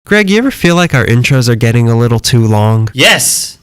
Greg, you ever feel like our intros are getting a little too long? Yes.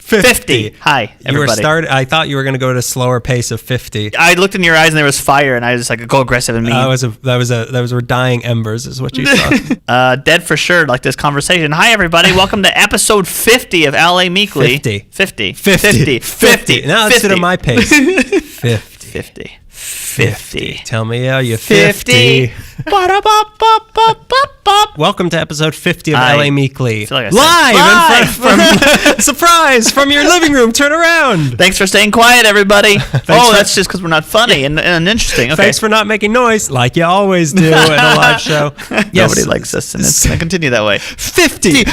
50. Hi, everybody. I thought you were going to go at a slower pace of 50. I looked in your eyes and there was fire, and I was like, go aggressive and mean. Those were dying embers, is what you saw. Dead for sure, like this conversation. Hi, everybody. Welcome to episode 50 of LA Meekly. 50. Now let's sit at my pace. 50. Tell me how you 50. Welcome to episode 50 of LA Meekly. Live! From surprise from your living room. Turn around. Thanks for staying quiet, everybody. That's just because we're not funny and interesting. Okay. Thanks for not making noise like you always do at a live show. Yes. Nobody likes us, and it's going to continue that way. 50.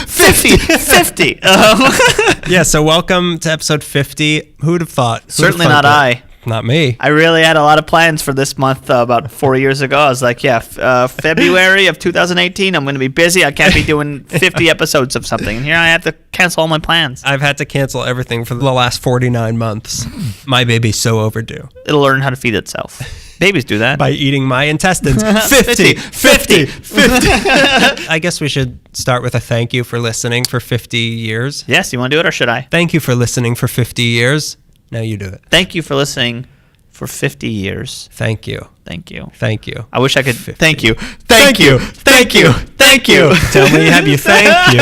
Yeah, so welcome to episode 50. Who'd have thought? Certainly not I. Not me. I really had a lot of plans for this month about 4 years ago. I was like, February of 2018, I'm going to be busy. I can't be doing 50 episodes of something. And here I have to cancel all my plans. I've had to cancel everything for the last 49 months. My baby's so overdue. It'll learn how to feed itself. Babies do that. By eating my intestines. 50. I guess we should start with a thank you for listening for 50 years. Yes, you want to do it or should I? Thank you for listening for 50 years. Now you do it. Thank you for listening for 50 years. Thank you. I wish I could. 50. Thank you. Tell me, have you thank you?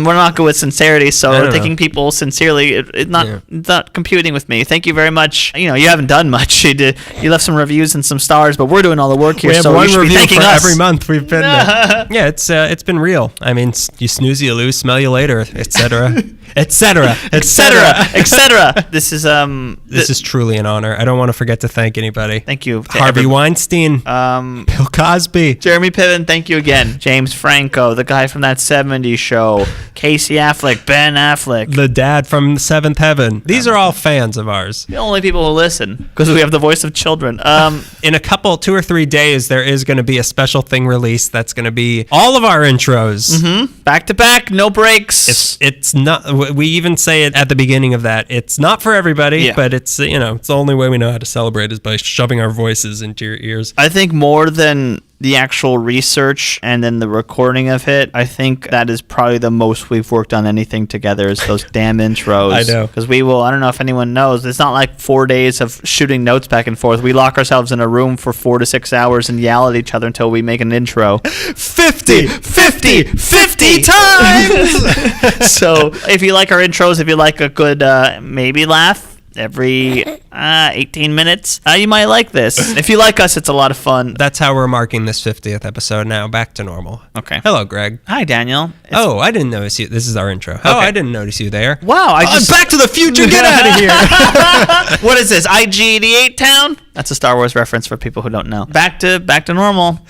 We're not good with sincerity, so thanking people sincerely, it's not computing with me. Thank you very much. You haven't done much. You left some reviews and some stars, but we're doing all the work here. We have so one you should review be thanking for us. every month we've been there. Yeah, it's been real. I mean, you snooze, you lose, smell you later, etc. etc. This is truly an honor. I don't want to forget to thank anybody. Thank you, Harvey Weinstein, Bill Cosby, Jeremy Piven. Thank you again, James Franco, the guy from That 70s Show, Casey Affleck, Ben Affleck, the dad from Seventh Heaven. These are all fans of ours. The only people who listen because we have the voice of children. In a couple, 2 or 3 days, there is going to be a special thing released that's going to be all of our intros, back to back, no breaks. It's not. We even say it at the beginning of that. It's not for everybody, but it's it's the only way we know how to celebrate is by shoving our voices into your ears. I think more than the actual research and then the recording of it, I think that is probably the most we've worked on anything together is those damn intros. I know. Because I don't know if anyone knows, it's not like 4 days of shooting notes back and forth. We lock ourselves in a room for 4 to 6 hours and yell at each other until we make an intro. 50 times! So if you like our intros, if you like a good maybe laugh, every 18 minutes, you might like this. If you like us, it's a lot of fun. That's how we're marking this 50th episode now. Back to normal. Okay. Hello, Greg. Hi, Daniel. I didn't notice you. This is our intro. Okay. I didn't notice you there. Wow. Back to the Future. Get out of here. What is this? IG-88 Town? That's a Star Wars reference for people who don't know. Back to normal.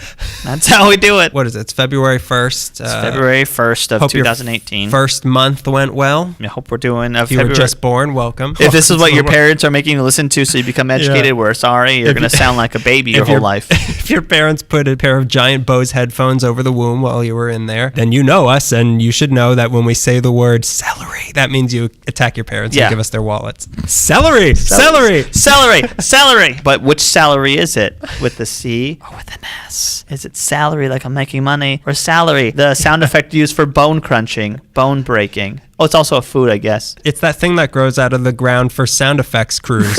That's how we do it. What is it? It's February 1st. It's February 1st of 2018. First month went well. I hope we're doing If you were just born, welcome. If this is what your parents are making you listen to so you become educated, we're sorry. You're going to sound like a baby your whole life. If your parents put a pair of giant Bose headphones over the womb while you were in there, then you know us, and you should know that when we say the word celery, that means you attack your parents and give us their wallets. Celery! But which salary is it? With the C or with an S? Is it salary like I'm making money? Or salary, the sound effect used for bone crunching, bone breaking? Oh, it's also a food, I guess. It's that thing that grows out of the ground for sound effects crews.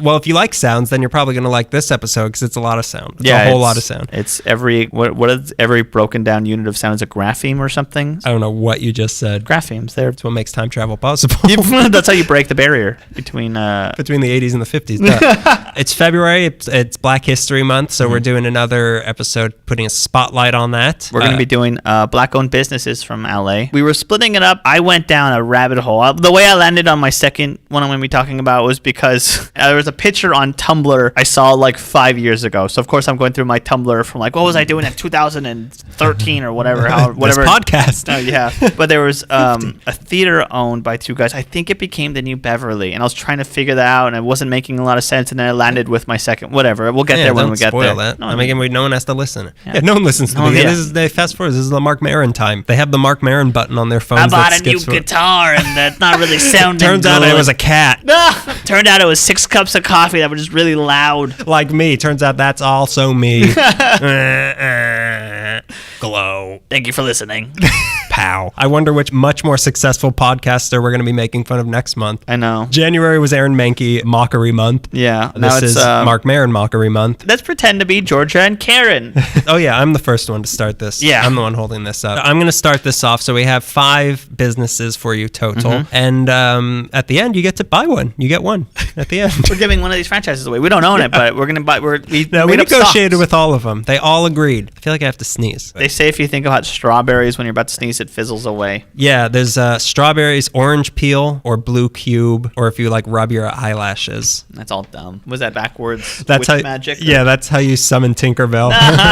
Well, if you like sounds, then you're probably going to like this episode because it's a lot of sound. It's a whole lot of sound. It's what is every broken down unit of sound? Is a grapheme or something? I don't know what you just said. Graphemes. That's what makes time travel possible. That's how you break the barrier between the 80s and the 50s. It's February. It's Black History Month, so we're doing another episode putting a spotlight on that. We're going to be doing black-owned businesses from LA. We were splitting it up up, I went down a rabbit hole. The way I landed on my second one I'm going to be talking about was because there was a picture on Tumblr I saw like 5 years ago. So, of course, I'm going through my Tumblr from like, what was I doing in 2013 or whatever. This podcast. Oh, yeah. But there was a theater owned by two guys. I think it became the New Beverly. And I was trying to figure that out, and it wasn't making a lot of sense. And then I landed with my second, whatever. We'll get there when we get there. That. No, I mean, no one has to listen. Yeah, no one listens to me. They fast forward. This is the Mark Maron time. They have the Mark Maron button on their phones. I bought a new guitar, and that's not really sounding Turns out it was a cat. Turned out it was 6 cups of coffee that were just really loud. Like me. Turns out that's also me. Glow. Thank you for listening. Pow. I wonder which much more successful podcaster we're going to be making fun of next month. I know. January was Aaron Mahnke Mockery Month. Yeah. This is Mark Maron Mockery Month. Let's pretend to be Georgia and Karen. Oh, yeah. I'm the first one to start this. Yeah. I'm the one holding this up. I'm going to start this off. So we have 5 businesses for you total. Mm-hmm. And at the end, you get to buy one. You get one at the end. We're giving one of these franchises away. We don't own it, but we're going to buy. We negotiated with all of them. They all agreed. I feel like I have to sneeze. They say if you think about strawberries when you're about to sneeze, it fizzles away. Yeah, there's strawberries, orange peel, or blue cube, or if you like rub your eyelashes. That's all dumb. Was that backwards? That's how magic? Yeah, that's how you summon Tinkerbell.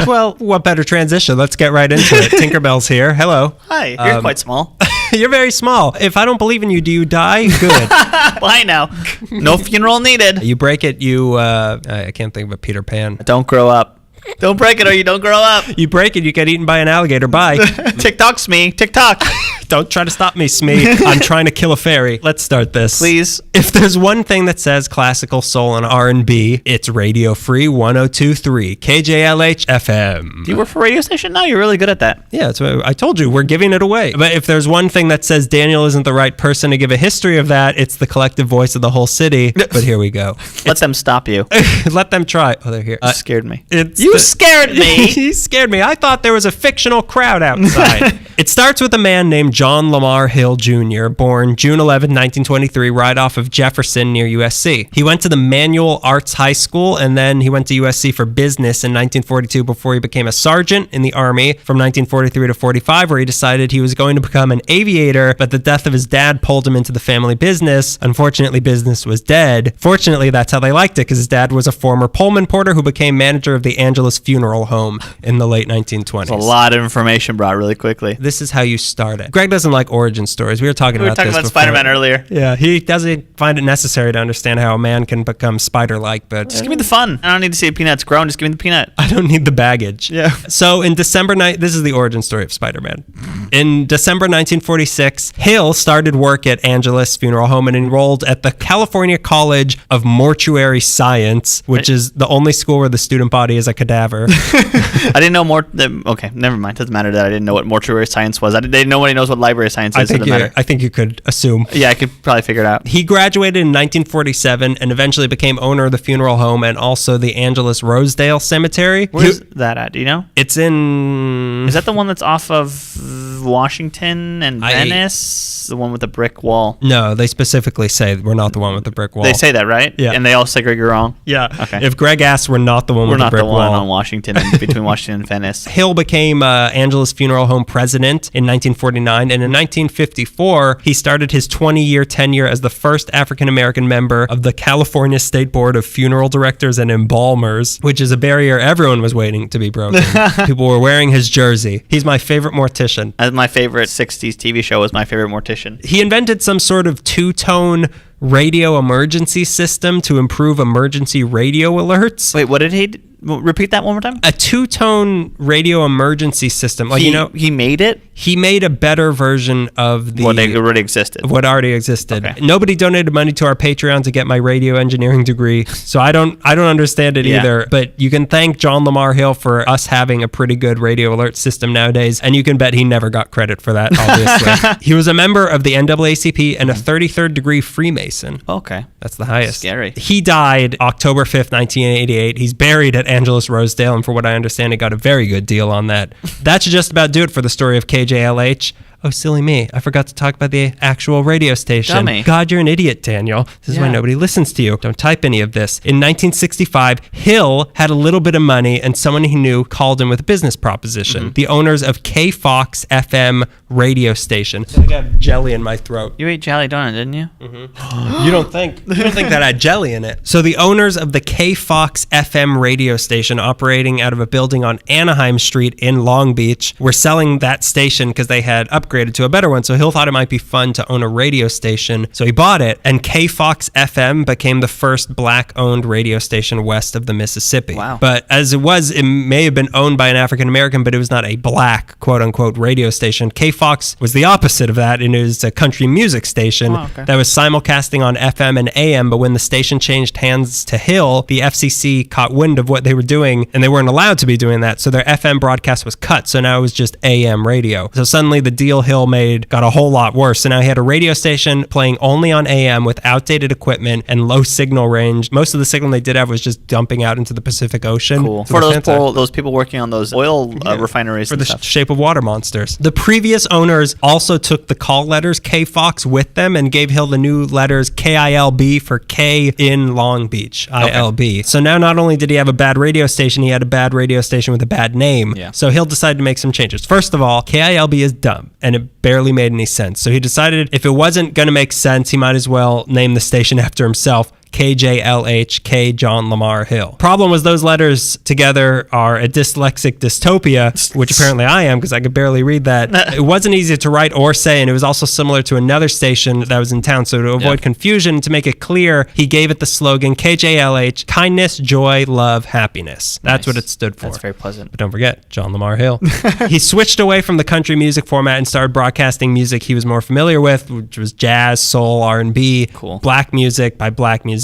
Well, what better transition? Let's get right into it. Tinkerbell's here. Hello. Hi. You're quite small. You're very small. If I don't believe in you, do you die? Good. Bye now. No funeral needed. You break it, I can't think of a Peter Pan. Don't grow up. Don't break it or you don't grow up. You break it, you get eaten by an alligator. Bye. TikTok's me. TikTok. Don't try to stop me, Smee. I'm trying to kill a fairy. Let's start this. Please. If there's one thing that says classical soul and R&B, it's Radio Free 102.3 KJLH FM. Do you work for a radio station now? You're really good at that. Yeah, that's what I told you. We're giving it away. But if there's one thing that says Daniel isn't the right person to give a history of that, it's the collective voice of the whole city. But here we go. Let them stop you. Let them try. Oh, they're here. You scared me. You scared me. You scared me. I thought there was a fictional crowd outside. It starts with a man named John Lamar Hill Jr., born June 11, 1923, right off of Jefferson near USC. He went to the Manual Arts High School, and then he went to USC for business in 1942 before he became a sergeant in the Army from 1943 to 45, where he decided he was going to become an aviator, but the death of his dad pulled him into the family business. Unfortunately, business was dead. Fortunately, that's how they liked it, because his dad was a former Pullman porter who became manager of the Angelus Funeral Home in the late 1920s. That's a lot of information brought really quickly. This is how you start it. Greg doesn't like origin stories. We were talking about Spider-Man earlier. Yeah, he doesn't find it necessary to understand how a man can become spider-like, but just give me the fun. I don't need to see a peanut's grown. Just give me the peanut. I don't need the baggage. Yeah. So in December this is the origin story of Spider-Man. In December 1946, Hill started work at Angelus Funeral Home and enrolled at the California College of Mortuary Science, which is the only school where the student body is a cadaver. I didn't know more. Okay, never mind. Doesn't matter that I didn't know what mortuary science was. Nobody knows what library science is. I think you could assume. Yeah, I could probably figure it out. He graduated in 1947 and eventually became owner of the funeral home and also the Angelus Rosedale Cemetery. Where's that at? Do you know? It's in... Is that the one that's off of Washington and Venice? The one with the brick wall? No, they specifically say we're not the one with the brick wall. They say that, right? Yeah. And they all say Greg, you're wrong? Yeah. Okay. If Greg asks, we're not the one with the brick wall. We're not the one on Washington, between Washington and Venice. Hill became Angelus Funeral Home president in 1949, and in 1954, he started his 20-year tenure as the first African-American member of the California State Board of Funeral Directors and Embalmers, which is a barrier everyone was waiting to be broken. People were wearing his jersey. He's my favorite mortician. My favorite 60s TV show was My Favorite Mortician. He invented some sort of two-tone radio emergency system to improve emergency radio alerts. Wait, what did he... Repeat that one more time? A two-tone radio emergency system. Like, he made it? He made a better version of what already existed. What already existed. Okay. Nobody donated money to our Patreon to get my radio engineering degree, so I don't understand it either. But you can thank John Lamar Hill for us having a pretty good radio alert system nowadays, and you can bet he never got credit for that, obviously. He was a member of the NAACP and a 33rd degree Freemason. Okay. That's the highest. Scary. He died October 5th, 1988. He's buried at Angelus Rosedale, and for what I understand, he got a very good deal on that. That should just about do it for the story of KJLH. Oh, silly me. I forgot to talk about the actual radio station. Dummy. God, you're an idiot, Daniel. This is why nobody listens to you. Don't type any of this. In 1965, Hill had a little bit of money, and someone he knew called him with a business proposition. The owners of KFOX FM radio station. I got jelly in my throat. You ate jelly donut, didn't you? You don't think that had jelly in it. So the owners of the K-Fox FM radio station operating out of a building on Anaheim Street in Long Beach were selling that station because they had upgraded to a better one. So Hill thought it might be fun to own a radio station. So he bought it, and K-Fox FM became the first black-owned radio station west of the Mississippi. Wow. But as it may have been owned by an African-American, but it was not a black, quote-unquote, radio station. K-Fox was the opposite of that, and it was a country music station that was simulcasting on FM and AM, but when the station changed hands to Hill, the FCC caught wind of what they were doing, and they weren't allowed to be doing that, so their FM broadcast was cut, so now it was just AM radio. So suddenly the deal Hill made got a whole lot worse. So now he had a radio station playing only on AM with outdated equipment and low signal range. Most of the signal they did have was just dumping out into the Pacific Ocean. Cool. For those people working on those oil refineries for and the stuff. Shape of Water monsters. The previous owners also took the call letters K-Fox with them and gave Hill the new letters KILB for K in Long Beach, ILB. So now not only did he have a bad radio station, he had a bad radio station with a bad name. Yeah. So Hill decided to make some changes. First of all, KILB is dumb, and it barely made any sense. So he decided if it wasn't going to make sense, he might as well name the station after himself. KJLH, K. John Lamar Hill. Problem was those letters together are a dyslexic dystopia, which apparently I am because I could barely read that. It wasn't easy to write or say, and it was also similar to another station that was in town. So to avoid confusion, to make it clear, he gave it the slogan KJLH, kindness, joy, love, happiness. That's what it stood for. That's very pleasant. But don't forget, John Lamar Hill. He switched away from the country music format and started broadcasting music he was more familiar with, which was jazz, soul, R&B, black music by black musicians.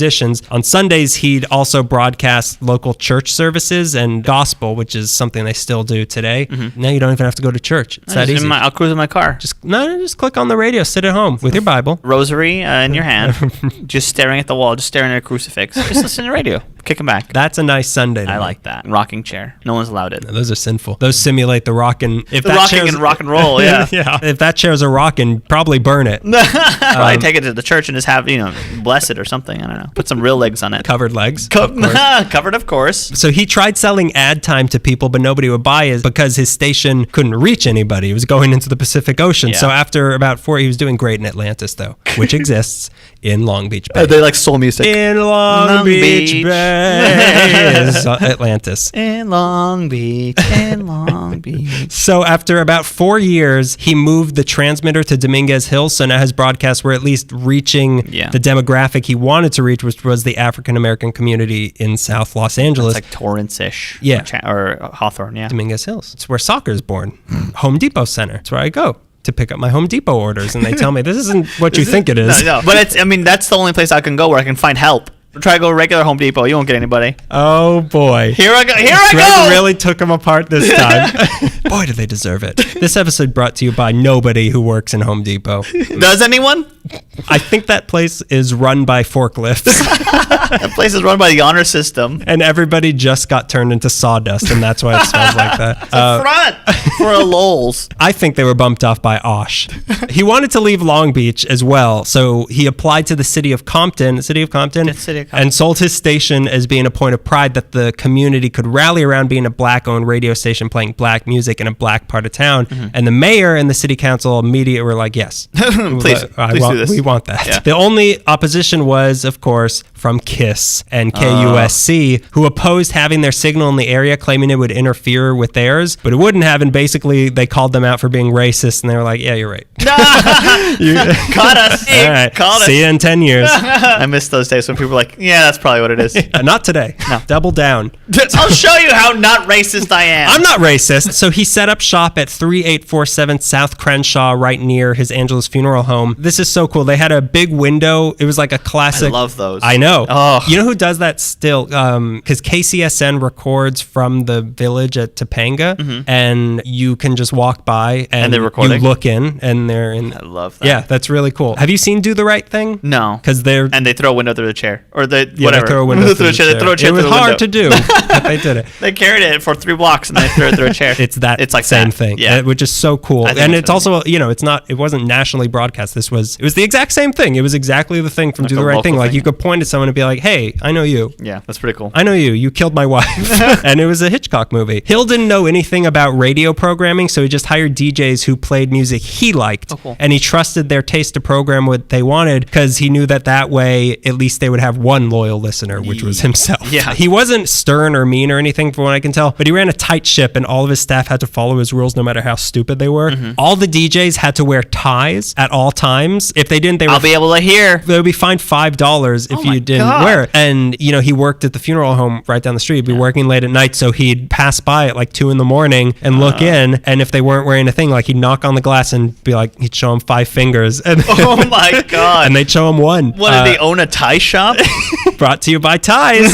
On Sundays, he'd also broadcast local church services and gospel, which is something they still do today. Now you don't even have to go to church. It's that easy. I'll cruise in my car. Just click on the radio, sit at home with your Bible. Rosary in your hand, just staring at the wall, just staring at a crucifix. Just listen to the radio. Kick 'em back. That's a nice Sunday to I me. like that. Rocking chair. No one's allowed it. No, those are sinful. Those simulate the rockin'. The rocking and rock and roll, yeah. Yeah. If that chair's a rockin', probably burn it. Probably take it to the church and just have, bless it or something. I don't know. Put some real legs on it. Covered legs. Covered, of course. So he tried selling ad time to people, but nobody would buy it because his station couldn't reach anybody. It was going into the Pacific Ocean. Yeah. So after about 4, he was doing great in Atlantis, though, which exists in Long Beach Bay. They like soul music. In Long Beach Bay. Atlantis. In Long Beach, in Long Beach. So after about 4 years, he moved the transmitter to Dominguez Hills. So now his broadcasts were at least reaching the demographic he wanted to reach, which was the African-American community in South Los Angeles. It's like Torrance-ish. Yeah. Or Hawthorne, yeah. Dominguez Hills. It's where soccer is born. Home Depot Center. It's where I go to pick up my Home Depot orders. And they tell me, this isn't what you think it is. No. But that's the only place I can go where I can find help. Try to go regular Home Depot. You won't get anybody. Oh, boy. Here I go. Greg really took them apart this time. Boy, do they deserve it. This episode brought to you by nobody who works in Home Depot. Does anyone? I think that place is run by forklifts. That place is run by the honor system. And everybody just got turned into sawdust, and that's why it smells like that. It's a front for a Lowell's. I think they were bumped off by Osh. He wanted to leave Long Beach as well, so he applied to the city of Compton, and sold his station as being a point of pride that the community could rally around being a black-owned radio station playing black music in a black part of town. And the mayor and the city council immediately were like, yes, please do this. We want that. Yeah. The only opposition was, of course, from KISS and KUSC, who opposed having their signal in the area, claiming it would interfere with theirs, but it wouldn't have, and basically they called them out for being racist, and they were like, yeah, you're right. Caught us. All right. See you in 10 years. I miss those days when people were like, yeah, that's probably what it is. Not today. No. Double down. I'll show you how not racist I am. I'm not racist. So he set up shop at 3847 South Crenshaw, right near his Angeles funeral home. This is so cool. They had a big window. It was like a classic. I love those. I know. Oh. You know who does that still? Because KCSN records from the village at Topanga, and you can just walk by and they're recording? You look in, and they're in. I love that. Yeah, that's really cool. Have you seen Do the Right Thing? No. Because and they throw a window through the chair. Or whatever. They throw a window through the chair. They throw a chair it was through the hard window. to do, but they did it. They carried it for 3 blocks and they threw it through a chair. It's like same thing. Yeah. Which is so cool. And it's also, it wasn't nationally broadcast. It was the exact same thing. It was exactly the thing from Do the Right Thing. Like you could point at someone and be like, hey, I know you. Yeah, that's pretty cool. I know you. You killed my wife. And it was a Hitchcock movie. Hill didn't know anything about radio programming, so he just hired DJs who played music he liked. Oh, cool. And he trusted their taste to program what they wanted because he knew that way, at least they would have one loyal listener, which was himself. Yeah. He wasn't stern or mean or anything from what I can tell, but he ran a tight ship and all of his staff had to follow his rules no matter how stupid they were. All the DJs had to wear ties at all times. If they didn't, I'll be able to hear. They would be fined $5 if you didn't wear it. And, he worked at the funeral home right down the street. He'd be working late at night, so he'd pass by at like 2 a.m. and look in, and if they weren't wearing a thing, like he'd knock on the glass and be like, he'd show him 5 fingers. And oh my God. And they'd show him one. What, did they own a tie shop? Brought to you by Ties.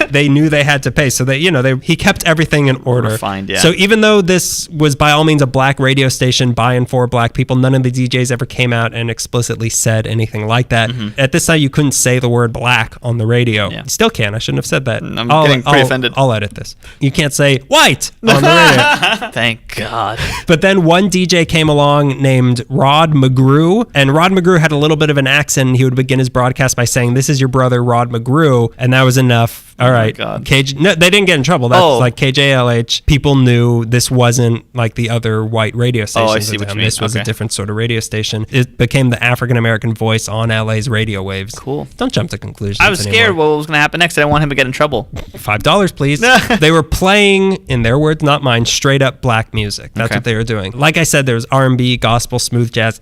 They knew they had to pay. So he kept everything in order. Refined, yeah. So even though this was by all means a black radio station by and for black people, none of the DJs ever came out and explicitly said anything like that. At this time, you couldn't say the word black on the radio. Yeah. You still can. I shouldn't have said that. I'm getting pretty offended. I'll edit this. You can't say white on the radio. Thank God. But then one DJ came along named Rod McGrew, and Rod McGrew had a little bit of an accent, and he would begin his broadcast by saying, "This is your brother, Rod McGrew," and that was enough. All right. God. No, they didn't get in trouble. That's like KJLH. People knew this wasn't like the other white radio stations. I see what you mean. This was a different sort of radio station. It became the African-American voice on LA's radio waves. Cool. Don't jump to conclusions. I was scared what was going to happen next. I didn't want him to get in trouble. $5, please. They were playing, in their words, not mine, straight up black music. That's what they were doing. Like I said, there was R&B, gospel, smooth jazz,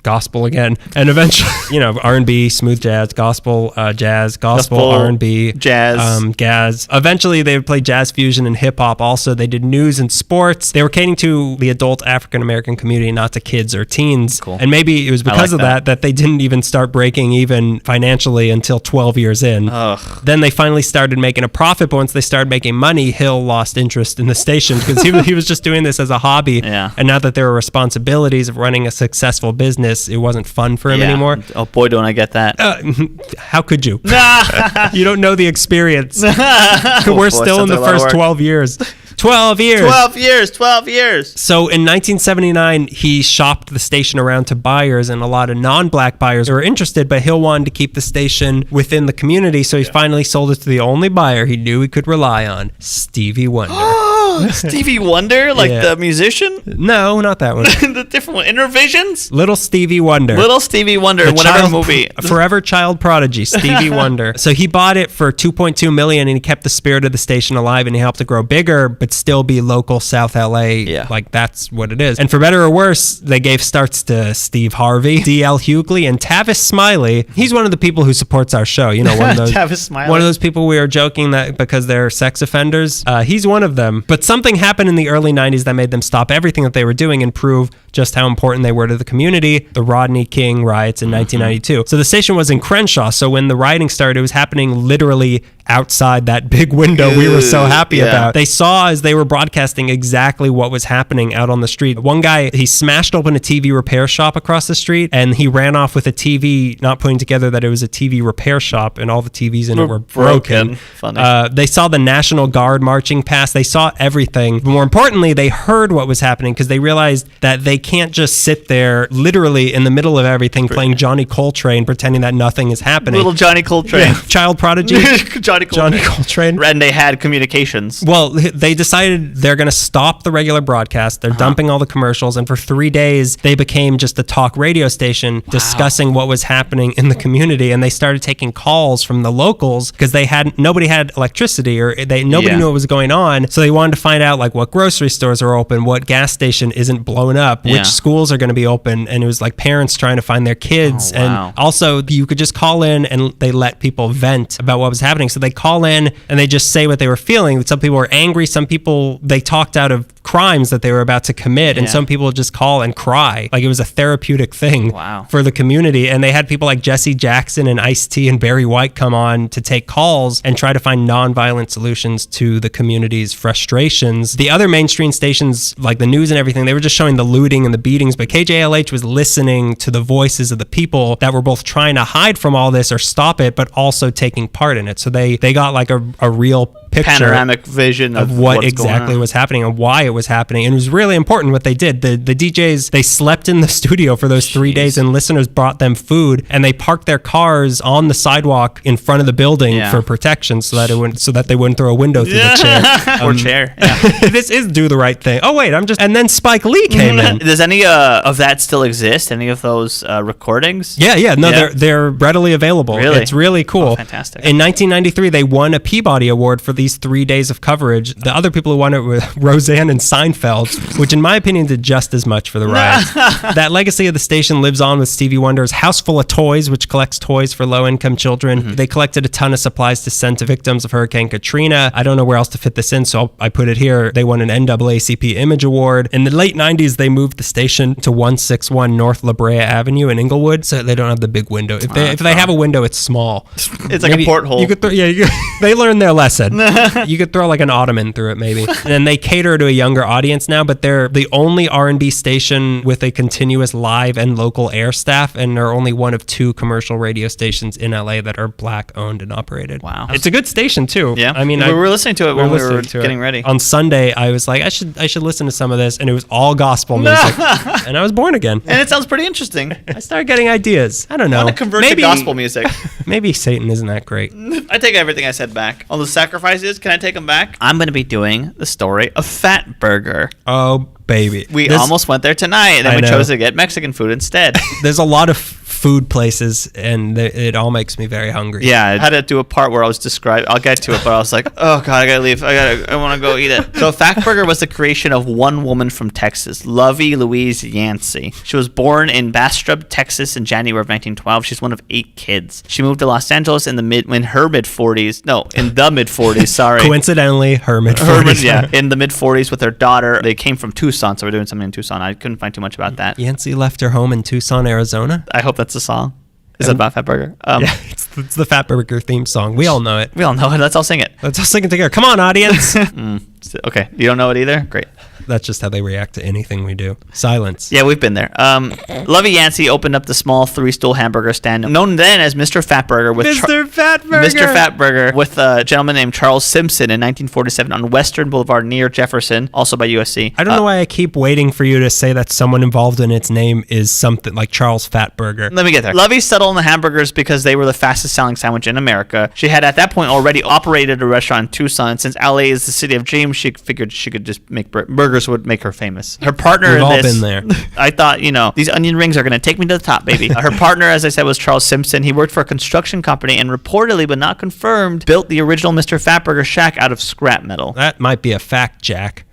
gospel again, and eventually R&B, smooth jazz, gospel, jazz, gospel, R&B, jazz. Eventually they would play jazz fusion and hip-hop. Also, they did news and sports. They were catering to the adult African-American community, not to kids or teens. Cool. And maybe it was because of that they didn't even start breaking even financially until 12 years in. Then they finally started making a profit, but once they started making money, Hill lost interest in the station because he was just doing this as a hobby. Yeah. And now that there were responsibilities of running a successful business, it wasn't fun for him anymore. Oh boy, don't I get that. How could you? You don't know the experience. We're still in the first 12 years. 12 years. 12 years. So in 1979, he shopped the station around to buyers, and a lot of non-black buyers were interested, but Hill wanted to keep the station within the community, so he finally sold it to the only buyer he knew he could rely on, Stevie Wonder. Stevie Wonder? Like the musician? No, not that one. The different one. Intervisions? Little Stevie Wonder. Little Stevie Wonder, whatever movie. Forever child prodigy, Stevie Wonder. So he bought it for $2.2 million, and he kept the spirit of the station alive, and he helped it grow bigger, but still be local South LA. Yeah. Like, that's what it is. And for better or worse, they gave starts to Steve Harvey, D.L. Hughley, and Tavis Smiley. He's one of the people who supports our show. One of those Tavis Smiley. One of those people we are joking that because they're sex offenders. He's one of them. But something happened in the early 90s that made them stop everything that they were doing and prove just how important they were to the community. The Rodney King riots in 1992. So the station was in Crenshaw. So when the rioting started, it was happening literally outside that big window we were so happy about. They saw as they were broadcasting exactly what was happening out on the street. One guy, he smashed open a TV repair shop across the street, and he ran off with a TV, not putting together that it was a TV repair shop, and all the TVs in it were broken. Funny. They saw the National Guard marching past. They saw everything. But more importantly, they heard what was happening because they realized that they can't just sit there literally in the middle of everything playing Johnny Coltrane pretending that nothing is happening. Little Johnny Coltrane. Yeah. Child prodigy. Johnny Coltrane. And they had communications. Well, they decided they're going to stop the regular broadcast. They're dumping all the commercials. And for 3 days, they became just a talk radio station discussing what was happening in the community. And they started taking calls from the locals because nobody had electricity or nobody knew what was going on. So they wanted to find out like what grocery stores are open, what gas station isn't blown up, which schools are going to be open. And it was like parents trying to find their kids. And also you could just call in and they let people vent about what was happening. So they call in and they just say what they were feeling. Some people were angry. Some people, they talked out of crimes that they were about to commit. And some people just call and cry. Like it was a therapeutic thing for the community. And they had people like Jesse Jackson and Ice-T and Barry White come on to take calls and try to find nonviolent solutions to the community's frustrations. The other mainstream stations, like the news and everything, they were just showing the looting and the beatings. But KJLH was listening to the voices of the people that were both trying to hide from all this or stop it, but also taking part in it. So they got like a real picture, panoramic vision of what exactly was happening and why it was happening. And it was really important what they did. The DJs, they slept in the studio for those 3 days, and listeners brought them food, and they parked their cars on the sidewalk in front of the building for protection, so that they wouldn't throw a window through the chair or chair. This is Do the Right Thing. Oh wait, and then Spike Lee came in. Does any of that still exist? Any of those recordings? Yeah. No, they're readily available. Really? It's really cool. Oh, fantastic. In 1993, they won a Peabody Award for these 3 days of coverage. The other people who won it were Roseanne and Seinfeld, which in my opinion did just as much for the Riots. That legacy of the station lives on with Stevie Wonder's House Full of Toys, which collects toys for low-income children. They collected a ton of supplies to send to victims of Hurricane Katrina. I don't know where else to fit this in, so I put it here. They won an NAACP Image Award. In the late 90s, they moved the station to 161 North La Brea Avenue in Inglewood, so they don't have the big window. If they have a window, it's small. It's like a porthole. You could throw, they learned their lesson. You could throw like an ottoman through it, maybe. And they cater to a younger audience now, but they're the only R&B station with a continuous live and local air staff, and are only one of 2 commercial radio stations in LA that are Black owned and operated. Wow. It's a good station too. Yeah. I mean, we were listening to it when we were getting ready. On Sunday, I was like, I should listen to some of this, and it was all gospel music. And I was born again. And it sounds pretty interesting. I started getting ideas. I don't know. I want to convert to gospel music. Maybe Satan isn't that great. I take everything I said back. All the sacrifices, can I take them back? I'm going to be doing the story of Fatburger. Oh, baby. We almost went there tonight, and then we chose to get Mexican food instead. There's a lot of food places, and it all makes me very hungry. Yeah, I had to do a part where I was describing. I'll get to it, but I was like, oh god, I gotta leave. I want to go eat it. So Fatburger was the creation of one woman from Texas, Lovey Louise Yancey. She was born in Bastrop, Texas in January of 1912. She's one of 8 kids. She moved to Los Angeles in the mid 40s. Sorry. Coincidentally, her mid 40s. Yeah, in the mid 40s with her daughter. They came from Tucson, so we're doing something in Tucson. I couldn't find too much about that. Yancey left her home in Tucson, Arizona. I hope that's a song. Is it about Fatburger? Yeah, it's the Fatburger theme song. We all know it. We all know it. Let's all sing it. Let's all sing it together. Come on, audience. Okay. You don't know it either? Great. That's just how they react to anything we do. Silence. Yeah, we've been there. Lovey Yancey opened up the small 3-stool hamburger stand, known then as Mr. Fatburger, with Mr. Fatburger with a gentleman named Charles Simpson in 1947 on Western Boulevard near Jefferson, also by USC. I don't know why I keep waiting for you to say that someone involved in its name is something like Charles Fatburger. Let me get there. Lovey settled on the hamburgers because they were the fastest selling sandwich in America. She had at that point already operated a restaurant in Tucson. Since LA is the city of dreams, she figured she could just make burgers would make her famous. Her partner We've in all this, been there. I thought, these onion rings are going to take me to the top, baby. Her partner, as I said, was Charles Simpson. He worked for a construction company and reportedly, but not confirmed, built the original Mr. Fatburger shack out of scrap metal. That might be a fact, Jack.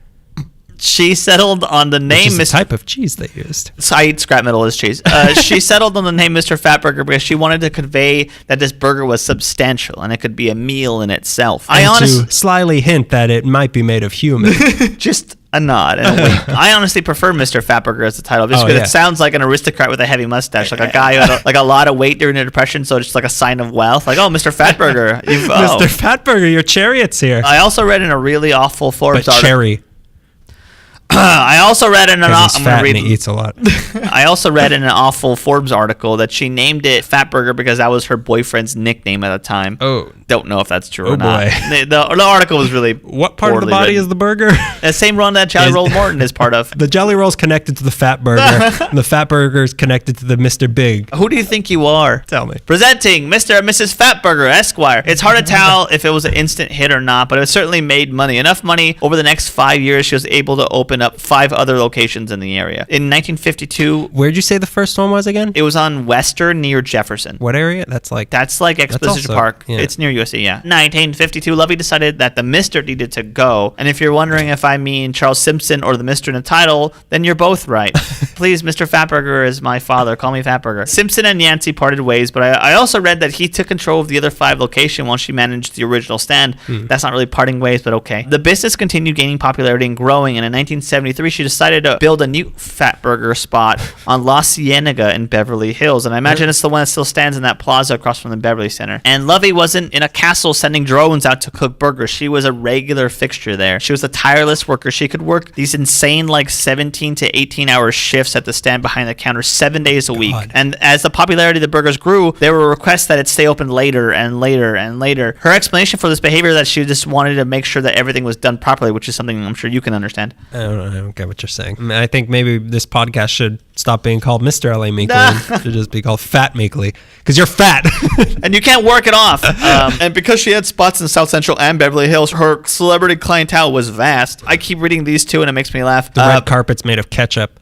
She settled on the name. Which is the type of cheese they used. So I eat scrap metal as cheese. She settled on the name Mr. Fatburger because she wanted to convey that this burger was substantial and it could be a meal in itself. To slyly hint that it might be made of human. Just a nod and a wink. I honestly prefer Mr. Fatburger as the title just because it sounds like an aristocrat with a heavy mustache, like a guy who had a lot of weight during the Depression, so it's like a sign of wealth. Like, oh, Mr. Fatburger. Mr. Fatburger, your chariot's here. I also read in a really awful Forbes article. Cherry. I also read in an he eats a lot. I also read in an awful Forbes article that she named it Fatburger because that was her boyfriend's nickname at the time. Oh, don't know if that's true or not. The article was really what part of the body is the burger? The same run that Jelly Roll Morton is part of. The Jelly Roll's connected to the Fatburger. The Fatburger is connected to the Mr. Big. Who do you think you are? Tell me. Presenting Mr. and Mrs. Fatburger, Esquire. It's hard to tell if it was an instant hit or not, but it certainly made money. Enough money over the next 5 years, she was able to open up 5 other locations in the area. In 1952, where'd you say the first one was again? It was on Western near Jefferson. What area? That's like Exposition Park. Yeah. It's near USC, yeah. 1952, Lovey decided that the Mr. needed to go. And if you're wondering if I mean Charles Simpson or the Mr. in the title, then you're both right. Please, Mr. Fatburger is my father. Call me Fatburger. Simpson and Yancey parted ways, but I also read that he took control of the other 5 locations while she managed the original stand. That's not really parting ways, but okay. The business continued gaining popularity and growing, and in 1970, 1973, she decided to build a new Fatburger spot on La Cienega in Beverly Hills. And I imagine it's the one that still stands in that plaza across from the Beverly Center. And Lovey wasn't in a castle sending drones out to cook burgers. She was a regular fixture there. She was a tireless worker. She could work these insane 17 to 18-hour shifts at the stand behind the counter 7 days a week. And as the popularity of the burgers grew, there were requests that it stay open later and later and later. Her explanation for this behavior is that she just wanted to make sure that everything was done properly, which is something I'm sure you can understand. I don't get what you're saying. I think maybe this podcast should stop being called Mr. L.A. Meekley. It should just be called Fat Meekley, because you're fat. And you can't work it off. And because she had spots in South Central and Beverly Hills, her celebrity clientele was vast. I keep reading these two, and it makes me laugh. The red carpet's made of ketchup.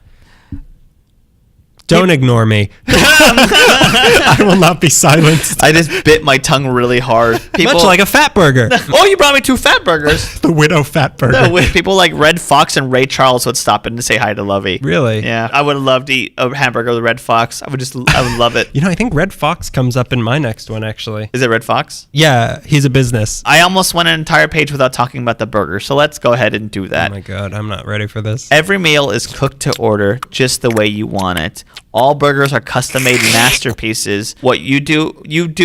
Don't ignore me. I will not be silenced. I just bit my tongue really hard. Much like a Fatburger. Oh, you brought me 2 Fatburgers. The Widow Fatburger. No, people like Red Fox and Ray Charles would stop in to say hi to Lovey. Really? Yeah. I would love to eat a hamburger with Red Fox. I would love it. I think Red Fox comes up in my next one, actually. Is it Red Fox? Yeah, he's a business. I almost went an entire page without talking about the burger, so let's go ahead and do that. Oh my God, I'm not ready for this. Every meal is cooked to order, just the way you want it. All burgers are custom-made masterpieces. What you do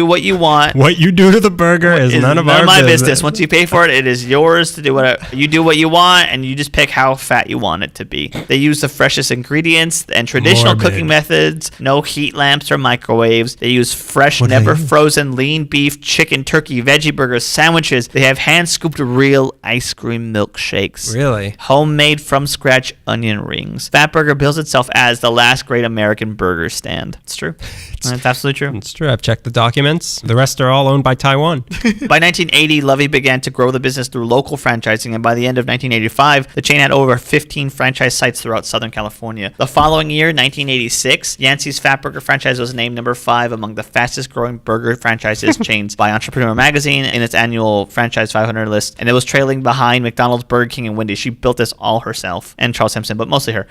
what you want. What you do to the burger is none of my business. Once you pay for it, it is yours to do whatever. You do what you want, and you just pick how fat you want it to be. They use the freshest ingredients and traditional cooking methods. No heat lamps or microwaves. They use fresh, never frozen lean beef, chicken, turkey, veggie burgers, sandwiches. They have hand-scooped real ice cream milkshakes. Really? Homemade from scratch onion rings. Fatburger bills itself as the last great American burger stand. It's true. It's absolutely true. It's true. I've checked the documents. The rest are all owned by Taiwan. By 1980, Lovey began to grow the business through local franchising, and by the end of 1985, the chain had over 15 franchise sites throughout Southern California. The following year, 1986, Yancey's Fatburger franchise was named number 5 among the fastest growing burger franchises chains by Entrepreneur Magazine in its annual Franchise 500 list, and it was trailing behind McDonald's, Burger King, and Wendy's. She built this all herself, and Charles Simpson, but mostly her.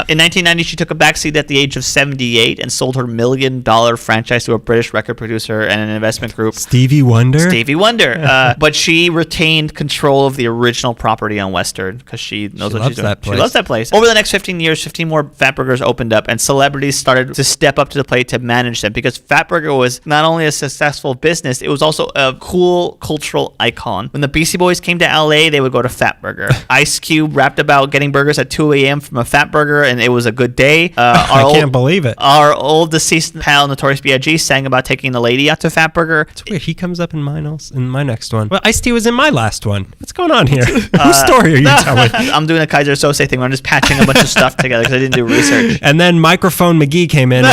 In 1990, she took a backseat at the age of 78 and sold her $1 million franchise to a British record producer and an investment group. Stevie Wonder? But she retained control of the original property on Western because she knows what she's doing. She loves that place. Over the next 15 years, 15 more Fatburgers opened up, and celebrities started to step up to the plate to manage them because Fatburger was not only a successful business, it was also a cool cultural icon. When the Beastie Boys came to LA, they would go to Fatburger. Ice Cube rapped about getting burgers at 2 a.m. from a Fatburger, and it was a good day. I can't believe it. Our old deceased pal Notorious B.I.G. sang about taking the lady out to Fatburger. It's weird. He comes up in my next one. Well, Ice-T was in my last one. What's going on here? Whose story are you telling? I'm doing a Kaiser Sose thing where I'm just patching a bunch of stuff together because I didn't do research. And then Microphone McGee came in.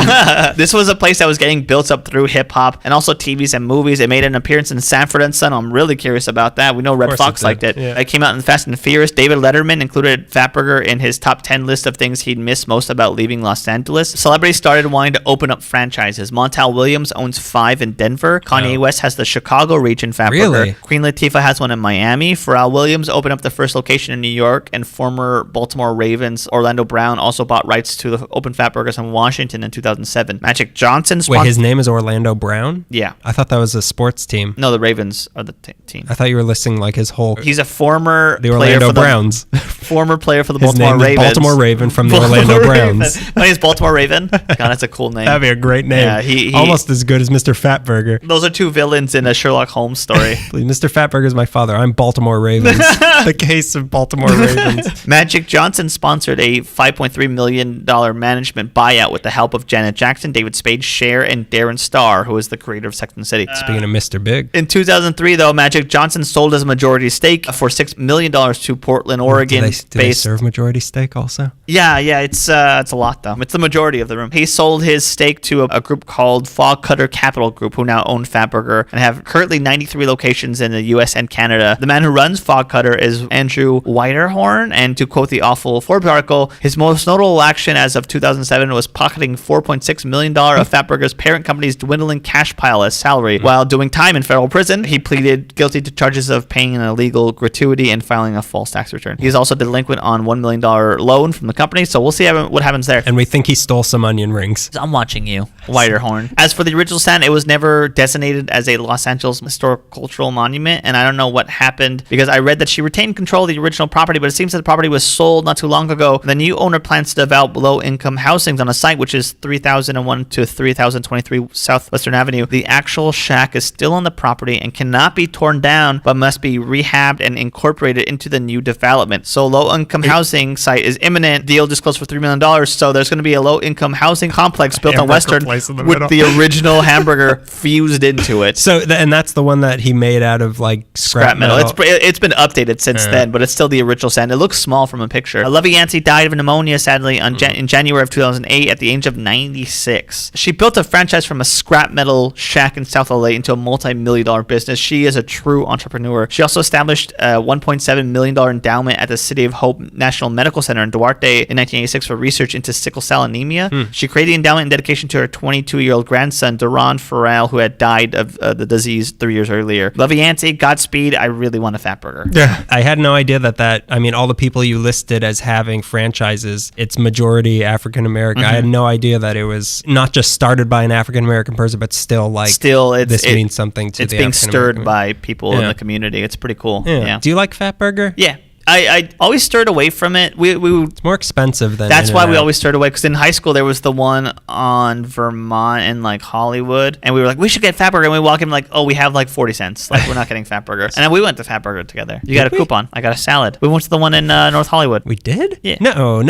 This was a place that was getting built up through hip-hop and also TVs and movies. It made an appearance in Sanford and Son. I'm really curious about that. We know Red Fox liked it. Yeah. It came out in Fast and Furious. David Letterman included Fatburger in his top 10 list of things he'd miss most about leaving Los Angeles. Celebrities started wanting to open up franchises. Montel Williams owns 5 in Denver. Kanye West has the Chicago region Fatburger. Really? Queen Latifah has one in Miami. Pharrell Williams opened up the first location in New York, and former Baltimore Ravens Orlando Brown also bought rights to the open Fatburgers in Washington in 2007. Magic Johnson Wait, his name is Orlando Brown? Yeah. I thought that was a sports team. No, the Ravens are the team. I thought you were listing like his whole... He's a former the Orlando Browns. Former player for the his Baltimore name Ravens. Is Baltimore Raven from the Orlando Browns. My name is Baltimore Raven. God, that's a cool name. That'd be a great name. Yeah, he almost as good as Mr. Fatburger. Those are 2 villains in a Sherlock Holmes story. Mr. Fatburger is my father. I'm Baltimore Ravens. The case of Baltimore Ravens. Magic Johnson sponsored a $5.3 million management buyout with the help of Janet Jackson, David Spade, Cher, and Darren Star, who is the creator of Sex and the City. Speaking of Mr. Big. In 2003, though, Magic Johnson sold his majority stake for $6 million to Portland, Oregon. Do they serve majority stake also? Yeah, it's a lot, though. It's the majority of the room. He sold his stake to a group called Fog Cutter Capital Group, who now own Fatburger and have currently 93 locations in the U.S. and Canada. The man who runs Fog Cutter is Andrew Whiterhorn, and to quote the awful Forbes article, his most notable action as of 2007 was pocketing $4.6 million of Fatburger's parent company's dwindling cash pile as salary. While doing time in federal prison, he pleaded guilty to charges of paying an illegal gratuity and filing a false tax return. He's also delinquent on $1 million loan from the company. So we'll see what happens there. And we think he stole some onion rings. I'm watching you, Whiterhorn. As for the original stand, it was never designated as a Los Angeles historic cultural monument, and I don't know what happened because I read that she retained control of the original property, but it seems that the property was sold not too long ago. The new owner plans to develop low-income housings on a site which is 3001 to 3023 Southwestern Avenue. The actual shack is still on the property and cannot be torn down, but must be rehabbed and incorporated into the new development. So low-income housing site is imminent. Deal disclosed for $3 million. So there's going to be a low-income housing complex built on Western with the original hamburger fused into it. So, and that's the one that he made out of like scrap metal. It's been updated since then, but it's still the original stand. It looks small from a picture. Lovey Yancey died of pneumonia, sadly, in January of 2008 at the age of 96. She built a franchise from a scrap metal shack in South LA into a multi-million-dollar business. She is a true entrepreneur. She also established a $1.7 million endowment at the City of Hope National Medical Center in Duarte in 1986 for research into sickle cell anemia. She created the endowment in dedication to her 22-year-old grandson, Duran Farrell, who had died of the disease 3 years earlier. Lovey Yancey, Godspeed. I really want a Fatburger. Yeah. I had no idea that I mean, all the people you listed as having franchises, it's majority African American. I had no idea that it was not just started by an African American person, but still this means something to the It's being stirred by people in the community. It's pretty cool. Yeah. Do you like Fatburger? Yeah. I always stirred away from it. It's more expensive than. That's why we always stirred away, because in high school there was the one on Vermont and like Hollywood, and we were like, we should get Fatburger, and we walk in like, oh, we have like 40 cents, like we're not getting Fatburger, and then we went to Fatburger together. You got a coupon. I got a salad. We went to the one in North Hollywood. We did? Yeah. No.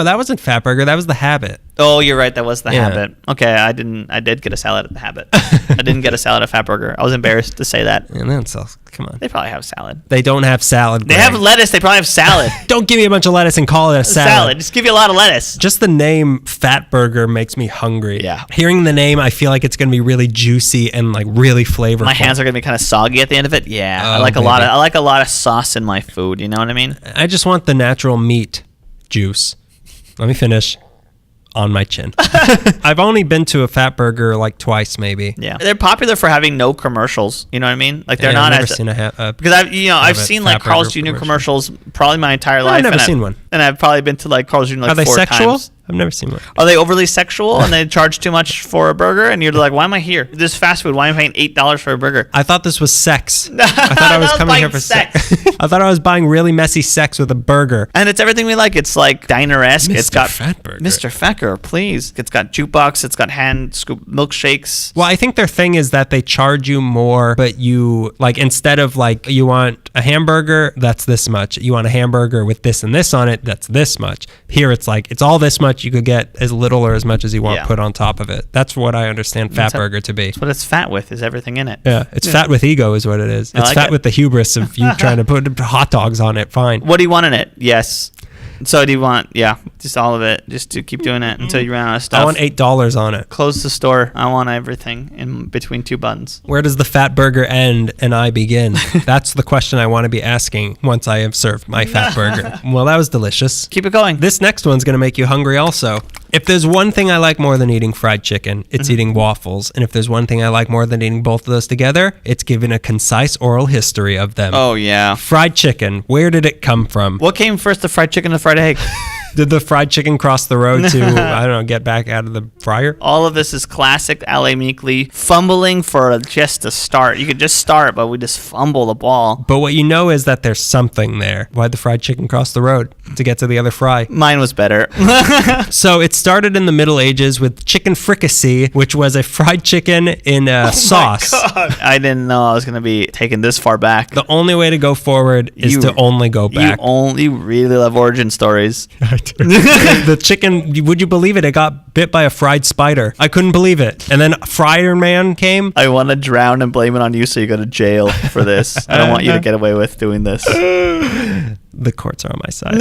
That wasn't Fatburger. That was the Habit. Oh, you're right. That was the Habit. Okay, I did get a salad at the Habit. I didn't get a salad at Fatburger. I was embarrassed to say that. And then come on. They probably have salad. They don't have salad. They have lettuce. They probably have salad. Don't give me a bunch of lettuce and call it a salad. Just give you a lot of lettuce. Just the name Fatburger makes me hungry. Yeah. Hearing the name, I feel like it's going to be really juicy and like really flavorful. My hands are going to be kind of soggy at the end of it. Yeah. I like a lot of sauce in my food. You know what I mean? I just want the natural meat juice. Let me finish. On my chin. I've only been to a Fatburger like twice, maybe. Yeah, they're popular for having no commercials. You know what I mean? Like they're not. I've never seen because I've seen like Carl's Jr. commercials probably my entire life. I've never seen one, and I've probably been to like Carl's Jr. like 4 times. Are they sexual? I've never seen one. Are they overly sexual and they charge too much for a burger? And you're like, why am I here? This is fast food. Why am I paying $8 for a burger? I thought this was sex. I thought I was coming here for sex. I thought I was buying really messy sex with a burger. And it's everything we like. It's like diner-esque. It's got Fatburger. Mr. Fatburger, please. It's got jukebox. It's got hand scoop milkshakes. Well, I think their thing is that they charge you more, but you like instead of like you want a hamburger, that's this much. You want a hamburger with this and this on it, that's this much. Here it's like it's all this much. You could get as little or as much as you want put on top of it. That's what I understand Fatburger to be. That's what it's fat with, is everything in it. Yeah, it's fat with ego is what it is. It's fat with the hubris of you trying to put hot dogs on it. Fine. What do you want in it? Yes. So do you want, just all of it, just to keep doing it until you run out of stuff. I want $8 on it. Close the store. I want everything in between 2 buns. Where does the Fatburger end and I begin? That's the question I want to be asking once I have served my Fatburger. Well, that was delicious. Keep it going. This next one's going to make you hungry also. If there's one thing I like more than eating fried chicken, it's eating waffles. And if there's one thing I like more than eating both of those together, it's giving a concise oral history of them. Oh, yeah. Fried chicken, where did it come from? What came first, the fried chicken or the fried egg? Did the fried chicken cross the road to, I don't know, get back out of the fryer? All of this is classic L.A. Meekley fumbling for just a start. You could just start, but we just fumble the ball. But what you know is that there's something there. Why'd the fried chicken cross the road to get to the other fry? Mine was better. So it started in the Middle Ages with chicken fricassee, which was a fried chicken in a sauce. My God. I didn't know I was going to be taken this far back. The only way to go forward is to only go back. You really love origin stories. The chicken, would you believe it? It got bit by a fried spider. I couldn't believe it. And then Fryer Man came. I want to drown and blame it on you so you go to jail for this. I don't want you to get away with doing this. The courts are on my side.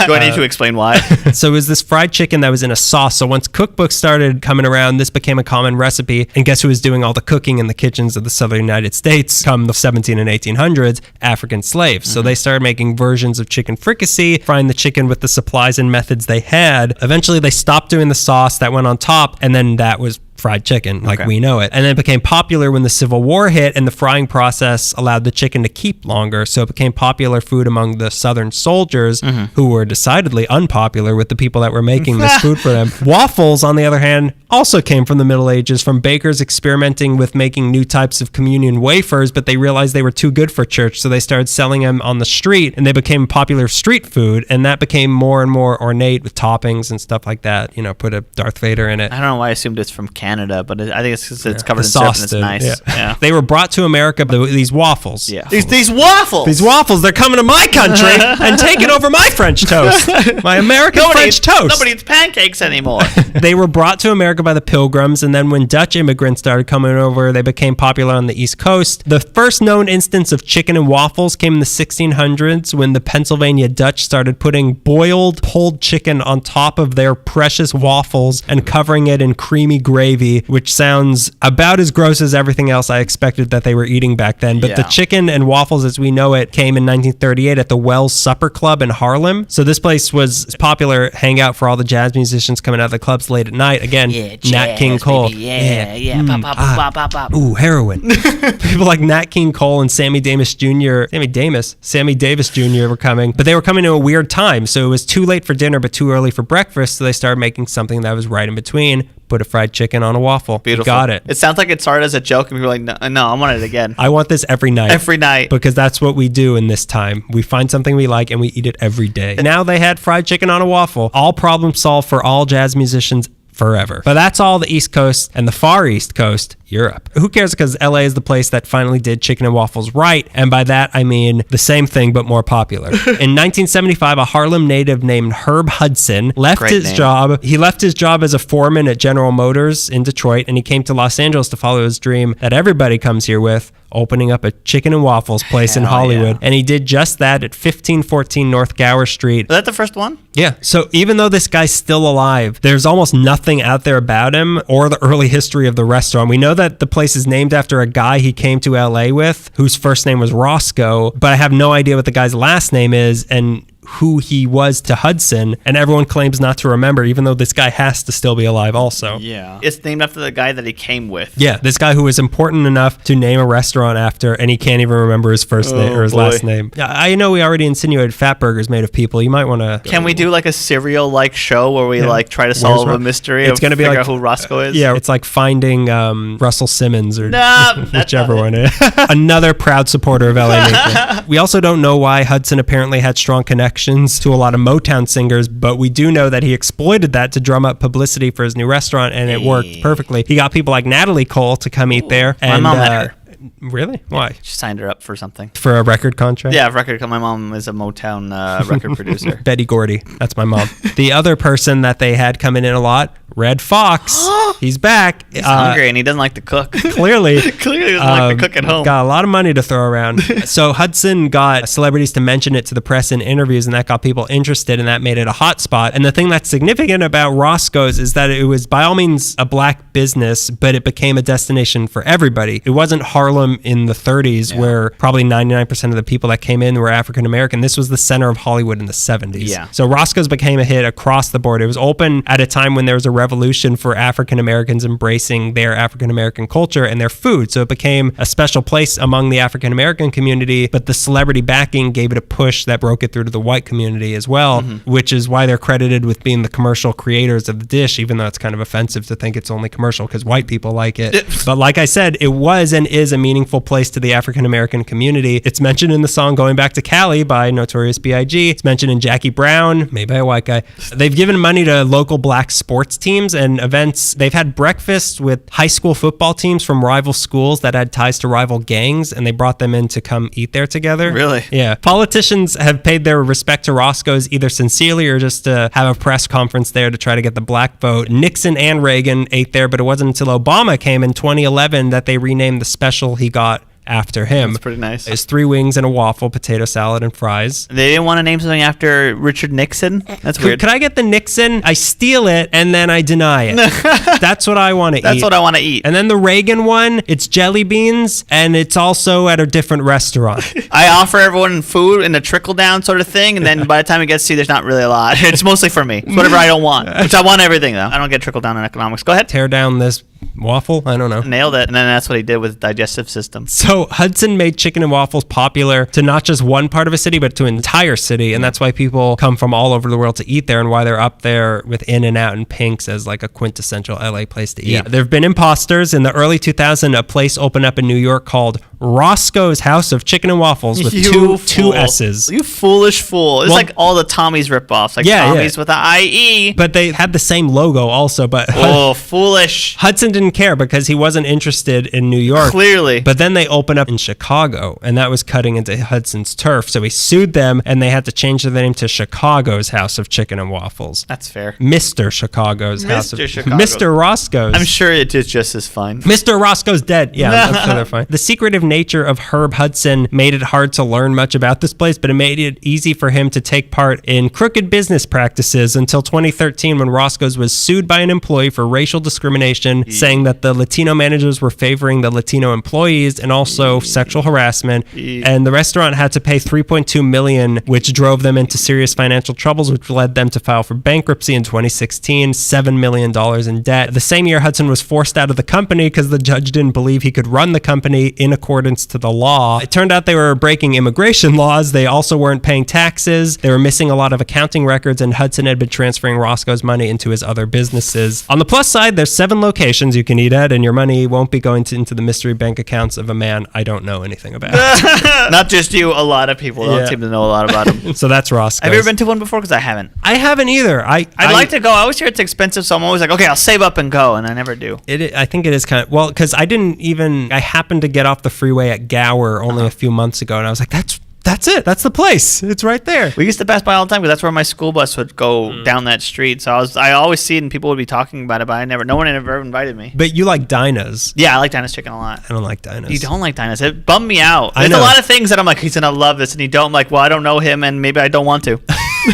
Do I need to explain why? So it was this fried chicken that was in a sauce. So once cookbooks started coming around, this became a common recipe. And guess who was doing all the cooking in the kitchens of the southern United States come the 17 and 1800s? African slaves. So they started making versions of chicken fricassee, frying the chicken with the supplies and methods they had. Eventually they stopped doing the sauce that went on top, and then that was fried chicken like we know it. And then it became popular when the Civil War hit and the frying process allowed the chicken to keep longer. So it became popular food among the Southern soldiers who were decidedly unpopular with the people that were making this food for them. Waffles, on the other hand, also came from the Middle Ages, from bakers experimenting with making new types of communion wafers, but they realized they were too good for church, so they started selling them on the street, and they became popular street food, and that became more and more ornate with toppings and stuff like that. You know, put a Darth Vader in it. I don't know why I assumed it's from Canada, but I think it's because it's covered in syrup and it's nice. Yeah. They were brought to America, these waffles. Yeah. These waffles! These waffles, they're coming to my country and taking over my French toast. My American French toast. Nobody eats pancakes anymore. They were brought to America by the Pilgrims, and then when Dutch immigrants started coming over, they became popular on the East Coast. The first known instance of chicken and waffles came in the 1600s when the Pennsylvania Dutch started putting boiled pulled chicken on top of their precious waffles and covering it in creamy gravy, which sounds about as gross as everything else I expected that they were eating back then. But the chicken and waffles as we know it came in 1938 at the Wells Supper Club in Harlem. So this place was a popular hangout for all the jazz musicians coming out of the clubs late at night. Again, Nat King Cole. Ooh, heroin. People like Nat King Cole and Sammy Davis Jr. were coming, but they were coming to a weird time. So it was too late for dinner, but too early for breakfast. So they started making something that was right in between. Put a fried chicken on a waffle. Beautiful. You got it. It sounds like it started as a joke, and people are like, no, I want it again. I want this every night. Every night. Because that's what we do in this time. We find something we like, and we eat it every day. Now they had fried chicken on a waffle. All problems solved for all jazz musicians forever. But that's all the East Coast and the far East Coast, Europe. Who cares, because LA is the place that finally did chicken and waffles right, and by that I mean the same thing but more popular. In 1975, a Harlem native named Herb Hudson left his job. He left his job as a foreman at General Motors in Detroit, and he came to Los Angeles to follow his dream that everybody comes here with, opening up a chicken and waffles place in Hollywood. And he did just that at 1514 North Gower Street. Was that the first one? Yeah. So even though this guy's still alive, there's almost nothing out there about him or the early history of the restaurant. We know that the place is named after a guy he came to LA with, whose first name was Roscoe, but I have no idea what the guy's last name is and who he was to Hudson, and everyone claims not to remember, even though this guy has to still be alive also. Yeah. It's named after the guy that he came with. Yeah, this guy who was important enough to name a restaurant after, and he can't even remember his first name or his last name. I know we already insinuated Fatburger's made of people. You might want to... Can we do like a serial-like show where we like try to solve a mystery it's gonna be figure like, out who Roscoe is? Yeah, it's like finding Russell Simmons or no, whichever one it is. Another proud supporter of LA Nathan. We also don't know why Hudson apparently had strong connections to a lot of Motown singers, but we do know that he exploited that to drum up publicity for his new restaurant, and it worked perfectly. He got people like Natalie Cole to come eat there. My mom met her. Really? Why? She signed her up for something. For a record contract? Yeah, record. My mom is a Motown record producer. Betty Gordy. That's my mom. The other person that they had coming in a lot, Red Fox. He's back. He's hungry and he doesn't like to cook. Clearly. Clearly doesn't like to cook at home. Got a lot of money to throw around. So Hudson got celebrities to mention it to the press in interviews, and that got people interested, and that made it a hot spot. And the thing that's significant about Roscoe's is that it was by all means a black business, but it became a destination for everybody. It wasn't Harlem in the 30s where probably 99% of the people that came in were African American. This was the center of Hollywood in the 70s. Yeah. So Roscoe's became a hit across the board. It was open at a time when there was a revolution for African Americans embracing their African American culture and their food. So it became a special place among the African American community, but the celebrity backing gave it a push that broke it through to the white community as well, which is why they're credited with being the commercial creators of the dish, even though it's kind of offensive to think it's only commercial because white people like it. But like I said, it was and is a meaningful place to the African American community. It's mentioned in the song Going Back to Cali by Notorious B.I.G. It's mentioned in Jackie Brown, made by a white guy. They've given money to local black sports teams and events. They've had breakfast with high school football teams from rival schools that had ties to rival gangs, and they brought them in to come eat there together. Really? Yeah. Politicians have paid their respect to Roscoe's either sincerely or just to have a press conference there to try to get the black vote. Nixon and Reagan ate there, but it wasn't until Obama came in 2011 that they renamed the special he got after him. That's pretty nice. It's 3 wings and a waffle, potato salad, and fries. They didn't want to name something after Richard Nixon? That's weird. Could I get the Nixon? I steal it, and then I deny it. That's what I want to eat. That's what I want to eat. And then the Reagan one, it's jelly beans, and it's also at a different restaurant. I offer everyone food in a trickle-down sort of thing, and then by the time it gets to you, there's not really a lot. It's mostly for me. It's whatever I don't want. Which I want everything, though. I don't get trickle-down in economics. Go ahead. Tear down this waffle. I don't know. Nailed it. And then that's what he did with the digestive system. So Hudson made chicken and waffles popular to not just one part of a city, but to an entire city. And that's why people come from all over the world to eat there, and why they're up there with In-N-Out and Pink's as like a quintessential LA place to eat. Yeah. There have been imposters. In the early 2000s, a place opened up in New York called Roscoe's House of Chicken and Waffles with two S's. You foolish fool. It's like all the Tommy's ripoffs. Like Tommy's with an I-E. But they had the same logo also. But foolish. Hudson didn't care because he wasn't interested in New York. Clearly. But then they opened up in Chicago, and that was cutting into Hudson's turf. So he sued them, and they had to change their name to Chicago's House of Chicken and Waffles. That's fair. Mr. Chicago's House of Chicago. Mr. Roscoe's. I'm sure it is just as fine. Mr. Roscoe's dead. Yeah, I'm sure they're fine. The secretive nature of Herb Hudson made it hard to learn much about this place, but it made it easy for him to take part in crooked business practices until 2013, when Roscoe's was sued by an employee for racial discrimination, saying that the Latino managers were favoring the Latino employees, and also sexual harassment. And the restaurant had to pay $3.2 million, which drove them into serious financial troubles, which led them to file for bankruptcy in 2016, $7 million in debt. The same year, Hudson was forced out of the company because the judge didn't believe he could run the company in accordance to the law. It turned out they were breaking immigration laws. They also weren't paying taxes. They were missing a lot of accounting records, and Hudson had been transferring Roscoe's money into his other businesses. On the plus side, there's 7 locations you can eat at, and your money won't be going into the mystery bank accounts of a man I don't know anything about. Not just you, a lot of people don't seem to know a lot about him. So that's Roscoe's. Have you ever been to one before? Because I haven't. I haven't either. I'd like to go. I always hear it's expensive, so I'm always like, okay, I'll save up and go, and I never do. I think it is kind of, well, because I happened to get off the freeway at Gower only a few months ago, and I was like, that's it. That's the place. It's right there. We used to pass by all the time because that's where my school bus would go down that street. So I always see it and people would be talking about it, but no one had ever invited me. But you like Dinah's. Yeah, I like Dinah's chicken a lot. I don't like Dinah's. You don't like Dinah's. It bummed me out. There's a lot of things that I'm like, he's going to love this, and he don't. I'm like, well, I don't know him, and maybe I don't want to.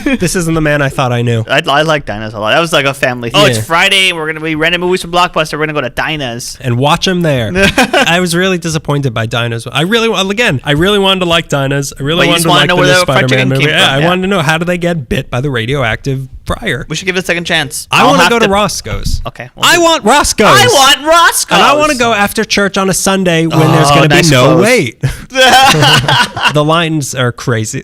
This isn't the man I thought I knew. I like Dinah's a lot. That was like a family thing. Oh, it's Friday. We're going to be renting movies from Blockbuster. We're going to go to Dinah's. And watch them there. I was really disappointed by Dinah's. I really wanted to like Dinah's. I really wanted to like the new Spider-Man movie. I wanted to know, how do they get bit by the radioactive fryer? We should give it a second chance. I want to go to Roscoe's. Okay. I want Roscoe's. I want Roscoe's. And I want to go after church on a Sunday when there's going to be no wait. The lines are crazy.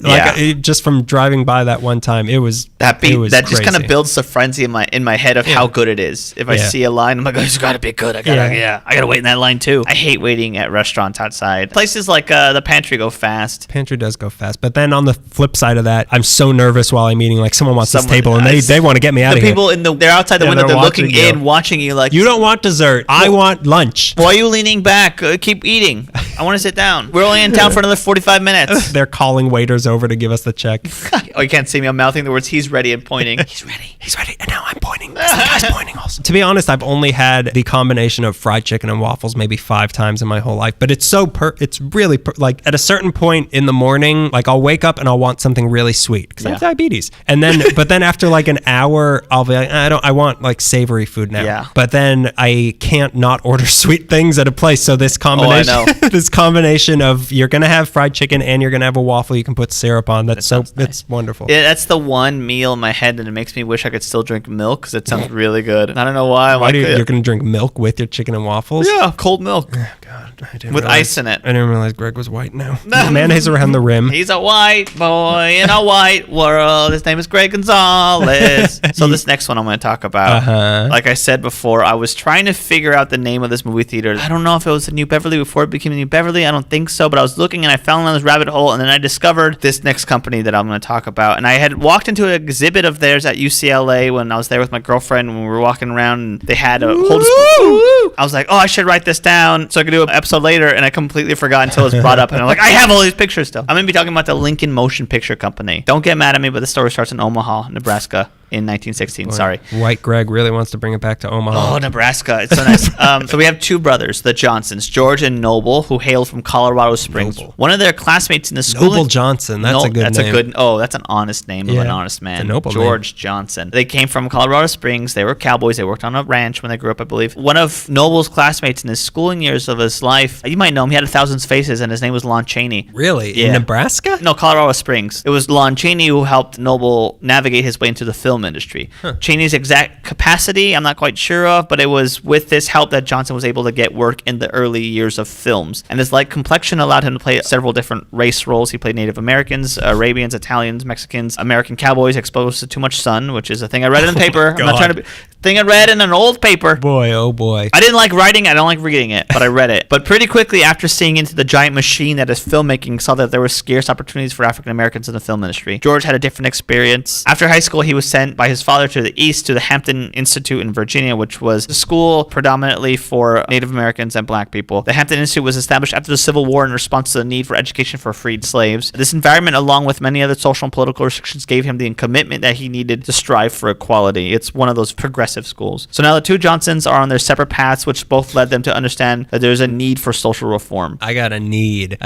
Just from driving by that one time, it was that just kind of builds the frenzy in my head of how good it is. If I see a line, I'm like, oh, it's got to be good. I gotta wait in that line too. I hate waiting at restaurants outside. Places like the pantry go fast. Pantry does go fast, but then on the flip side of that, I'm so nervous while I'm eating. Like someone wants this table, and they want to get me out of here. The people they're outside the window, they're looking in, watching you like, you don't want dessert. I want lunch. Why are you leaning back? Keep eating. I want to sit down. We're only in town for another 45 minutes. They're calling waiters over to give us the check. Oh, you can't see me. I'm mouthing the words, he's ready and pointing. He's ready. And now I'm pointing. The guy's pointing also. To be honest, I've only had the combination of fried chicken and waffles maybe 5 times in my whole life. But it's it's really like at a certain point in the morning, like I'll wake up and I'll want something really sweet because I have diabetes. And then, but then after like an hour, I'll be like, I want like savory food now. Yeah. But then I can't not order sweet things at a place. So this combination, this combination of you're going to have fried chicken and you're going to have a waffle you can put syrup on. It's wonderful. Yeah, that's the one meal in my head that it makes me wish I could still drink milk because it sounds really good. I don't know why. You're going to drink milk with your chicken and waffles? Yeah, cold milk. Oh, God. With ice in it. I didn't realize Greg was white now. Mayonnaise around the rim. He's a white boy in a white world. His name is Greg Gonzalez. So this next one I'm going to talk about. Like I said before, I was trying to figure out the name of this movie theater. I don't know if it was the New Beverly before it became the New Beverly. I don't think so, but I was looking and I fell down this rabbit hole, and then I discovered this next company that I'm going to talk about. And I had walked into an exhibit of theirs at UCLA when I was there with my girlfriend when we were walking around, and they had a whole I was like, oh, I should write this down so I could do an episode later, and I completely forgot until it was brought up, and I'm like, I have all these pictures still. I'm going to be talking about the Lincoln Motion Picture Company. Don't get mad at me, but the story starts in Omaha, Nebraska. In 1916, Boy, sorry. White Greg really wants to bring it back to Omaha. Oh, Nebraska. It's so nice. So we have 2 brothers, the Johnsons, George and Noble, who hail from Colorado Springs. Noble. One of their classmates in the school... Noble Johnson. That's a good name. That's an honest name of an honest man. Noble George name. Johnson. They came from Colorado Springs. They were cowboys. They worked on a ranch when they grew up, I believe. One of Noble's classmates in his schooling years of his life, you might know him. He had 1,000 faces, and his name was Lon Chaney. Really? Yeah. In Nebraska? No, Colorado Springs. It was Lon Chaney who helped Noble navigate his way into the film film industry. Cheney's exact capacity, I'm not quite sure of, but it was with this help that Johnson was able to get work in the early years of films. And his light complexion allowed him to play several different race roles. He played Native Americans, Arabians, Italians, Mexicans, American cowboys exposed to too much sun, which is a thing I read in the paper. I'm not trying to be... Thing I read in an old paper. Boy, oh boy. I didn't like writing it. I don't like reading it, but I read it. But pretty quickly after seeing into the giant machine that is filmmaking, saw that there were scarce opportunities for African Americans in the film industry. George had a different experience. After high school, he was sent by his father to the east to the Hampton Institute in Virginia, which was a school predominantly for Native Americans and black people. The Hampton Institute was established after the Civil War in response to the need for education for freed slaves. This environment, along with many other social and political restrictions, gave him the commitment that he needed to strive for equality. It's one of those progressive schools. So now the two Johnsons are on their separate paths, which both led them to understand that there's a need for social reform. I got a need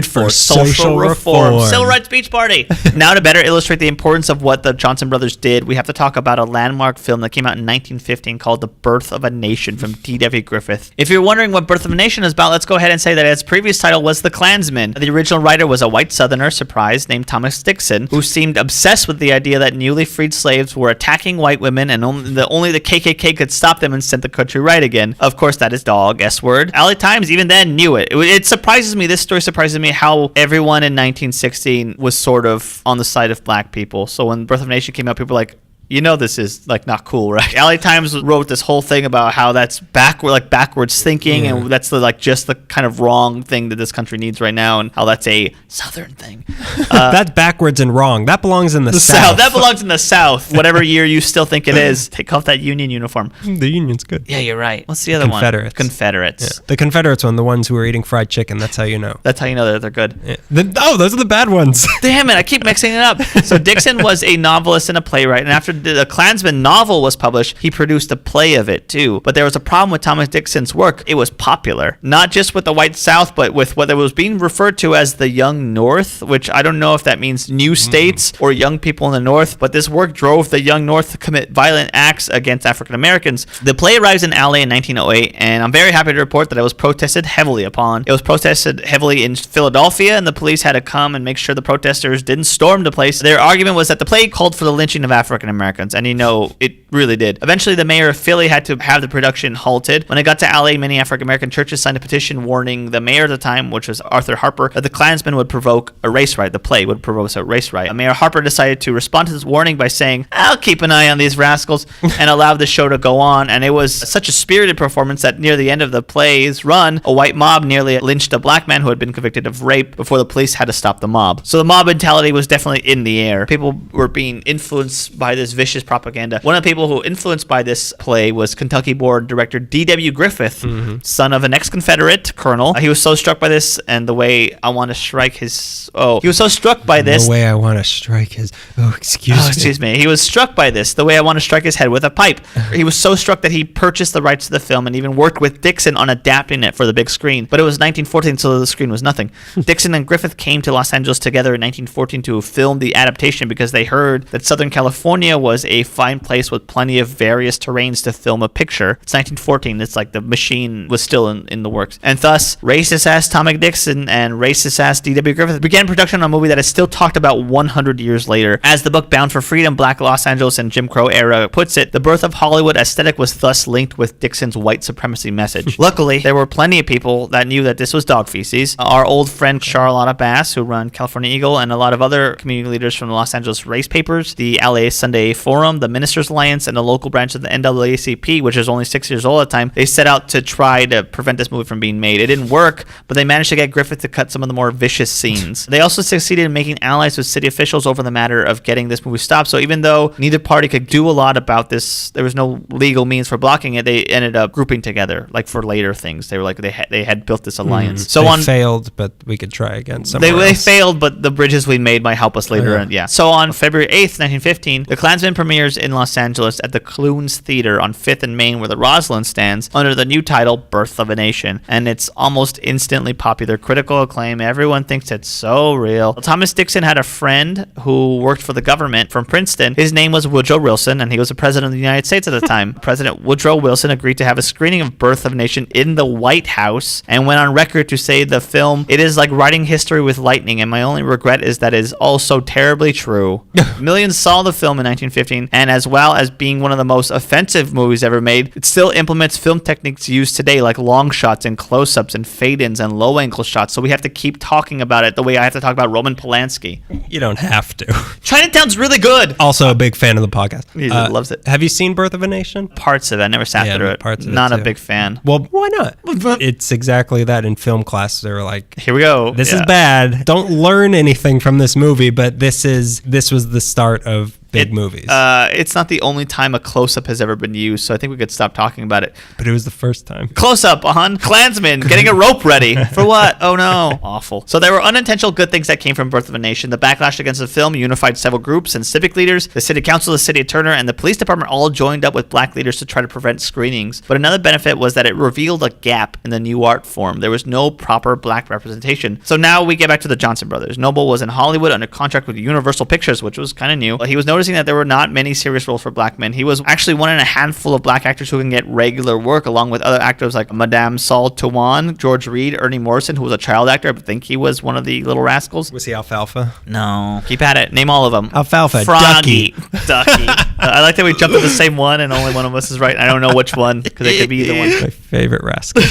for social reform. Civil Rights Beach Party. Now to better illustrate the importance of what the Johnson brothers did, we have to talk about a landmark film that came out in 1915 called The Birth of a Nation from D.W. Griffith. If you're wondering what Birth of a Nation is about, let's go ahead and say that its previous title was The Klansman. The original writer was a white Southerner, surprise, named Thomas Dixon, who seemed obsessed with the idea that newly freed slaves were attacking white women and only the KKK could stop them and set the country right again. Of course, that is dog, S-word. LA Times even then knew it. It surprises me, this story surprises me how everyone in 1916 was sort of on the side of black people. So when Birth of a Nation came out, people were like, you know, this is like not cool, right? LA Times wrote this whole thing about how that's backwards thinking, and that's just the kind of wrong thing that this country needs right now, and how that's a Southern thing. That's backwards and wrong. That belongs in the South. That belongs in the South. Whatever year you still think it is, take off that Union uniform. The Union's good. Yeah, you're right. What's the other Confederates. one? Confederates. Yeah. The Confederates one, the ones who are eting fried chicken. That's how you know. That's how you know that they're good. Yeah. Those are the bad ones. Damn it, I keep mixing it up. So Dixon was a novelist and a playwright, and after the Klansman novel was published, he produced a play of it too. But there was a problem with Thomas Dixon's work. It was popular, not just with the white South, but with what was being referred to as the Young North, which I don't know if that means new states or young people in the North, but this work drove the Young North to commit violent acts against African Americans. The play arrives in LA in 1908, and I'm very happy to report that it was protested heavily upon. It was protested heavily in Philadelphia, and the police had to come and make sure the protesters didn't storm the place. Their argument was that the play called for the lynching of African Americans, and it really did. Eventually, the mayor of Philly had to have the production halted. When it got to LA, many African American churches signed a petition warning the mayor at the time, which was Arthur Harper, that the Klansman would provoke a race riot. The play would provoke a race riot. Mayor Harper decided to respond to this warning by saying, "I'll keep an eye on these rascals," and allowed the show to go on. And it was such a spirited performance that near the end of the play's run, a white mob nearly lynched a black man who had been convicted of rape before the police had to stop the mob. So the mob mentality was definitely in the air. People were being influenced by this vicious propaganda. One of the people who influenced by this play was Kentucky-born director D.W. Griffith, son of an ex-Confederate colonel. He was so struck by this and the way I want to strike his... he was so struck by this... The way I want to strike his... excuse me. He was struck by this, the way I want to strike his head with a pipe. He was so struck that he purchased the rights to the film and even worked with Dixon on adapting it for the big screen. But it was 1914, so the screen was nothing. Dixon and Griffith came to Los Angeles together in 1914 to film the adaptation because they heard that Southern California was a fine place with plenty of various terrains to film a picture. It's 1914. It's like the machine was still in the works. And thus, racist-ass Thomas Dixon and racist-ass D.W. Griffith began production on a movie that is still talked about 100 years later. As the book Bound for Freedom, Black Los Angeles and Jim Crow Era puts it, the birth of Hollywood aesthetic was thus linked with Dixon's white supremacy message. Luckily, there were plenty of people that knew that this was dog feces. Our old friend Charlotta Bass, who ran California Eagle, and a lot of other community leaders from the Los Angeles race papers, the LA Sunday Forum, the Ministers Alliance, and the local branch of the NAACP, which was only 6 years old at the time, they set out to try to prevent this movie from being made. It didn't work, but they managed to get Griffith to cut some of the more vicious scenes. They also succeeded in making allies with city officials over the matter of getting this movie stopped. So even though neither party could do a lot about this, there was no legal means for blocking it, they ended up grouping together, like for later things. They were like, they had built this alliance. So they failed, but we could try again somewhere They else. failed, but the bridges we made might help us later. So on February 8th, 1915, The Klansman premieres in Los Angeles at the Clunes Theater on 5th and Main, where the Roslyn stands, under the new title Birth of a Nation. And it's almost instantly popular, critical acclaim. Everyone thinks it's so real. Thomas Dixon had a friend who worked for the government from Princeton. His name was Woodrow Wilson, and he was the president of the United States at the time. President Woodrow Wilson agreed to have a screening of Birth of a Nation in the White House and went on record to say the film, "It is like writing history with lightning, and my only regret is that it is all so terribly true." Millions saw the film in 1915, and as well as being one of the most offensive movies ever made, it still implements film techniques used today like long shots and close-ups and fade-ins and low-angle shots, so we have to keep talking about it the way I have to talk about Roman Polanski. You don't have to. Chinatown's really good! Also a big fan of the podcast. He loves it. Have you seen Birth of a Nation? Parts of it. I never sat through it. Parts of Not it a big fan. Well, why not? It's exactly that. In film class, they're like, here we go. This is bad. Don't learn anything from this movie, but this was the start of big movies. It's not the only time a close-up has ever been used, so I think we could stop talking about it. But it was the first time. Close-up on Klansman getting a rope ready. For what? Oh no. Awful. So there were unintentional good things that came from Birth of a Nation. The backlash against the film unified several groups and civic leaders. The city council, the city attorney, and the police department all joined up with black leaders to try to prevent screenings. But another benefit was that it revealed a gap in the new art form. There was no proper black representation. So now we get back to the Johnson brothers. Noble was in Hollywood under contract with Universal Pictures, which was kind of new. He was noticing that there were not many serious roles for black men. He was actually one in a handful of black actors who can get regular work, along with other actors like Madame Saul Tawan, George Reed, Ernie Morrison, who was a child actor. I think he was one of the Little Rascals. Was he Alfalfa? No. Keep at it. Name all of them. Alfalfa. Froggy. Ducky. I like that we jumped to the same one and only one of us is right. I don't know which one because it could be either one. My favorite rascal.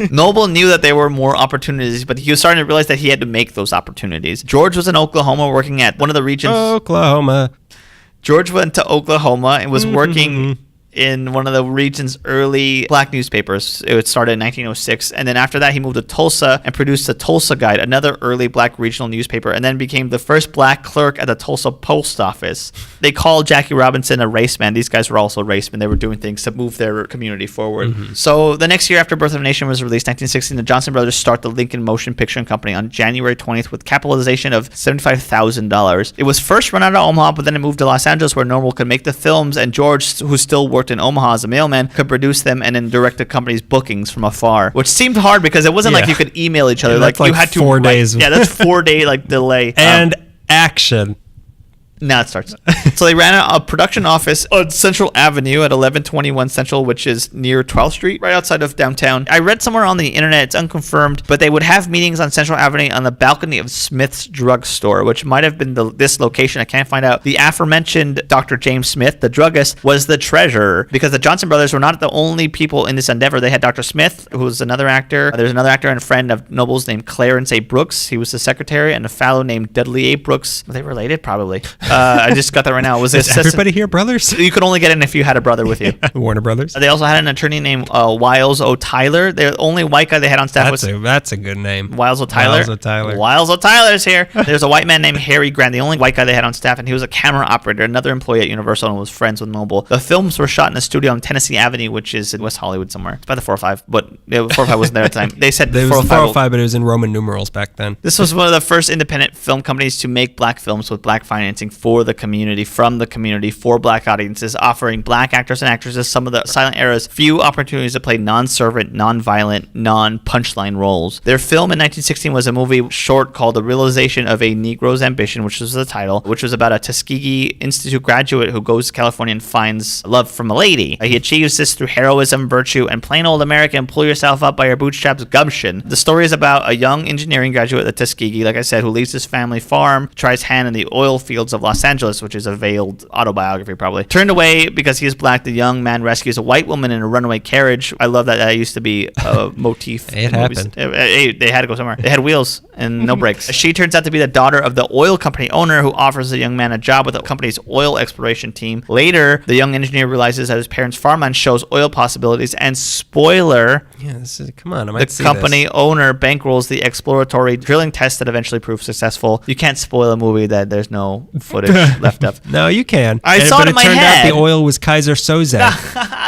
Noble knew that there were more opportunities, but he was starting to realize that he had to make those opportunities. George was in Oklahoma working at one of the regions. Oklahoma. George went to Oklahoma and was working in one of the region's early black newspapers. It started in 1906, and then after that he moved to Tulsa and produced the Tulsa Guide, another early black regional newspaper, and then became the first black clerk at the Tulsa post office. They called Jackie Robinson a race man. These guys were also race men. They were doing things to move their community forward. So the next year after Birth of a Nation was released, 1916, the Johnson brothers start the Lincoln Motion Picture Company on January 20th with capitalization of $75,000. It was first run out of Omaha, but then it moved to Los Angeles where Noble could make the films, and George, who still worked in Omaha as a mailman, could produce them and then direct the company's bookings from afar, which seemed hard because it wasn't like you could email each other. Yeah, like you had to 4 days. Yeah, that's 4 day delay. And action. Now it starts. So they ran a production office on Central Avenue at 1121 Central, which is near 12th Street, right outside of downtown. I read somewhere on the internet, it's unconfirmed, but they would have meetings on Central Avenue on the balcony of Smith's drugstore, which might have been this location. I can't find out. The aforementioned Dr. James Smith, the druggist, was the treasurer, because the Johnson brothers were not the only people in this endeavor. They had Dr. Smith, who was another actor. There's another actor and friend of Noble's named Clarence A. Brooks. He was the secretary, and a fellow named Dudley A. Brooks. Were they related? Probably. I just got that right now. Was Is everybody here brothers? You could only get in if you had a brother with you. Warner Brothers. They also had an attorney named Wiles O. Tyler. The only white guy they had on staff that's a good name. Wiles O. Tyler. Wiles O. Tyler. Wiles O. Tyler's here. There's a white man named Harry Grant, the only white guy they had on staff, and he was a camera operator, another employee at Universal, and was friends with Noble. The films were shot in a studio on Tennessee Avenue, which is in West Hollywood somewhere. It's by the 405, but 405 wasn't there at the time. They said there was 405, but it was in Roman numerals back then. This was one of the first independent film companies to make black films with black financing for the community, from the community, for black audiences, offering black actors and actresses some of the silent era's few opportunities to play non-servant, non-violent, non-punchline roles. Their film in 1916 was a movie short called The Realization of a Negro's Ambition, which was the title, which was about a Tuskegee Institute graduate who goes to California and finds love from a lady. He achieves this through heroism, virtue, and plain old American pull yourself up by your bootstraps gumption. The story is about a young engineering graduate at Tuskegee, like I said, who leaves his family farm, tries hand in the oil fields of Los Angeles, which is a veiled autobiography probably. Turned away because he is black, the young man rescues a white woman in a runaway carriage. I love that. That used to be a motif. It happened. They had to go somewhere. They had wheels and no brakes. She turns out to be the daughter of the oil company owner, who offers the young man a job with the company's oil exploration team. Later, the young engineer realizes that his parents' farmland shows oil possibilities, and spoiler, come on, I might the company owner bankrolls the exploratory drilling test that eventually proved successful. You can't spoil a movie that there's no footage left of. No, you can. I saw it in my head. But it turned out the oil was Kaiser Soze.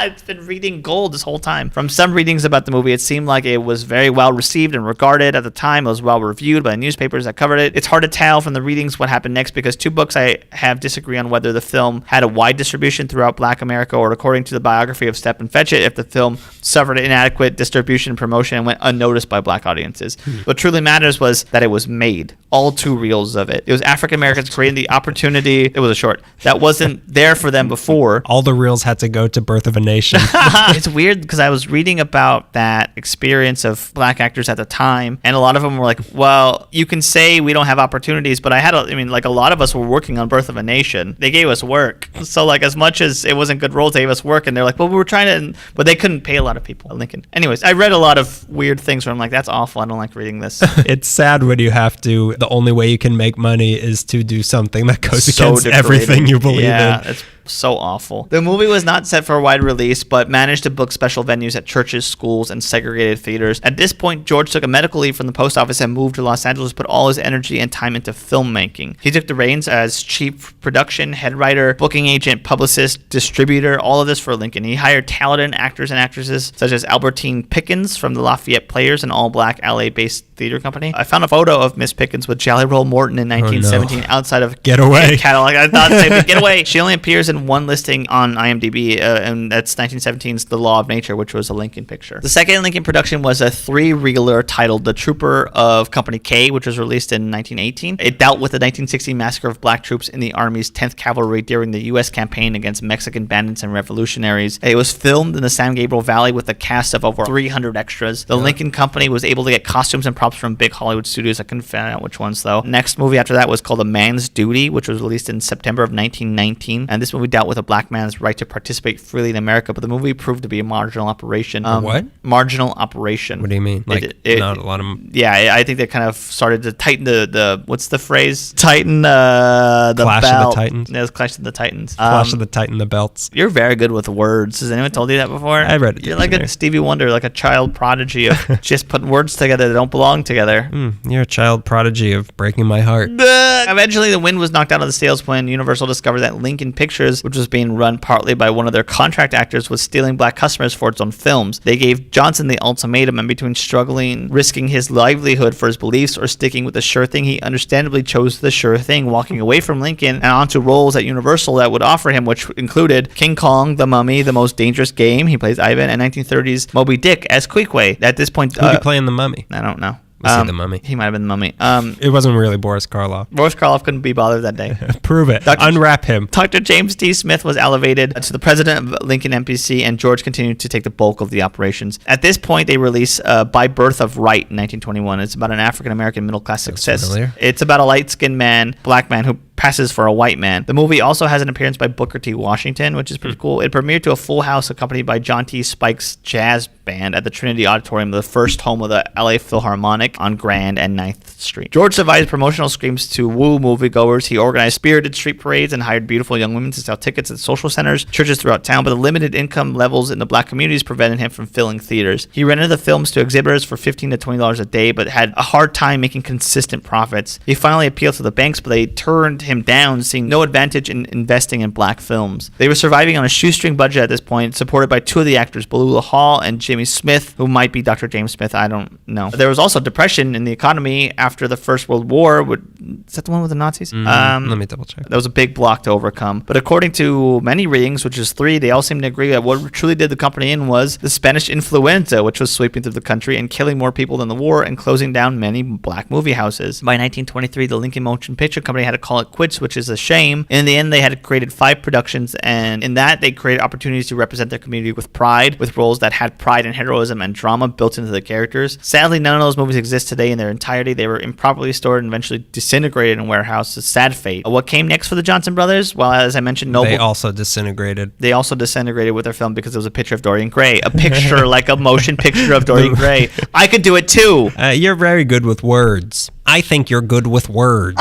It's been reading gold this whole time. From some readings about the movie, it seemed like it was very well received and regarded at the time. It was well reviewed by the newspapers that covered it. It's hard to tell from the readings what happened next, because two books I have disagree on whether the film had a wide distribution throughout Black America, or according to the biography of Step and Fetch It, if the film suffered inadequate distribution and promotion and went unnoticed by black audiences. What truly matters was that it was made. All two reels of it. It was African Americans creating the opportunity opportunity. It was a short that wasn't there for them before. All the reels had to go to Birth of a Nation. It's weird because I was reading about that experience of black actors at the time, and a lot of them were like, well, you can say we don't have opportunities, but a lot of us were working on Birth of a Nation. They gave us work. So like, as much as it wasn't good roles, they gave us work, and they're like, well, we were trying to, but they couldn't pay a lot of people at Lincoln. Anyways, I read a lot of weird things where I'm like, that's awful. I don't like reading this. It's sad when you have to, the only way you can make money is to do something that goes So against degrading. everything you believe in. Yeah, it's so awful. The movie was not set for a wide release, but managed to book special venues at churches, schools, and segregated theaters. At this point, George took a medical leave from the post office and moved to Los Angeles, put all his energy and time into filmmaking. He took the reins as chief production, head writer, booking agent, publicist, distributor, all of this for Lincoln. He hired talented actors and actresses such as Albertine Pickens from the Lafayette Players, an all-black LA-based theater company. I found a photo of Miss Pickens with Jolly Roll Morton in 1917 outside of Get Away catalog. I thought they would Get Away. She only appears in one listing on IMDb, and that's 1917's The Law of Nature, which was a Lincoln picture. The second Lincoln production was a three-reeler titled The Trooper of Company K, which was released in 1918. It dealt with the 1960 massacre of black troops in the Army's 10th Cavalry during the U.S. campaign against Mexican bandits and revolutionaries. It was filmed in the San Gabriel Valley with a cast of over 300 extras. The Lincoln Company was able to get costumes and props from big Hollywood studios. I couldn't find out which ones, though. Next movie after that was called A Man's Duty, which was released in September of 1919. And this movie dealt with a black man's right to participate freely in America, but the movie proved to be a marginal operation. What? Marginal operation. What do you mean? Like, not a lot of... Yeah, I think they kind of started to tighten the what's the phrase? Tighten the Clash belt. of the Titans. Yeah, it's Clash of the Titans. Clash of the Titan, the belts. You're very good with words. Has anyone told you that before? I read it. You're like a Stevie Wonder, like a child prodigy of just putting words together that don't belong together. You're a child prodigy of breaking my heart. Eventually, the wind was knocked out of the sails when Universal discovered that Lincoln Pictures, which was being run partly by one of their contract actors, was stealing black customers for its own films. They gave Johnson the ultimatum, and between struggling, risking his livelihood for his beliefs, or sticking with the sure thing, he understandably chose the sure thing, walking away from Lincoln and onto roles at Universal that would offer him, which included King Kong, The Mummy, The Most Dangerous Game, he plays Ivan, and 1930s Moby Dick as Queequeg. At this point, who'd be playing the Mummy? I don't know. Was he the Mummy? He might have been the Mummy. It wasn't really Boris Karloff. Boris Karloff couldn't be bothered that day. Prove it. Unwrap him. Dr. James D. Smith was elevated to the president of Lincoln MPC, and George continued to take the bulk of the operations. At this point, they release By Birth of Right in 1921. It's about an African-American middle-class success. Familiar. It's about a light-skinned man, black man, who passes for a white man. The movie also has an appearance by Booker T. Washington, which is pretty cool. It premiered to a full house accompanied by John T. Spike's jazz band at the Trinity Auditorium, the first home of the LA Philharmonic on Grand and 9th Street. George devised promotional schemes to woo moviegoers. He organized spirited street parades and hired beautiful young women to sell tickets at social centers, churches throughout town, but the limited income levels in the black communities prevented him from filling theaters. He rented the films to exhibitors for $15 to $20 a day, but had a hard time making consistent profits. He finally appealed to the banks, but they turned him down, seeing no advantage in investing in black films. They were surviving on a shoestring budget at this point, supported by two of the actors, Beulah Hall and Jimmy Smith, who might be Dr. James Smith, I don't know. There was also depression in the economy after the First World War. Is that the one with the Nazis? Let me double check. That was a big block to overcome. But according to many readings, which is 3, they all seem to agree that what truly did the company in was the Spanish influenza, which was sweeping through the country and killing more people than the war and closing down many black movie houses. By 1923, the Lincoln Motion Picture Company had to call it quits, which is a shame. In the end, they had created 5 productions, and in that, they created opportunities to represent their community with pride, with roles that had pride and heroism and drama built into the characters. Sadly, none of those movies exist today in their entirety. They were improperly stored and eventually disintegrated in warehouses. Sad fate. What came next for the Johnson brothers? Well, as I mentioned, They also disintegrated. They also disintegrated with their film because it was a picture of Dorian Gray. A picture, like a motion picture of Dorian Gray. I could do it too. You're very good with words. I think you're good with words.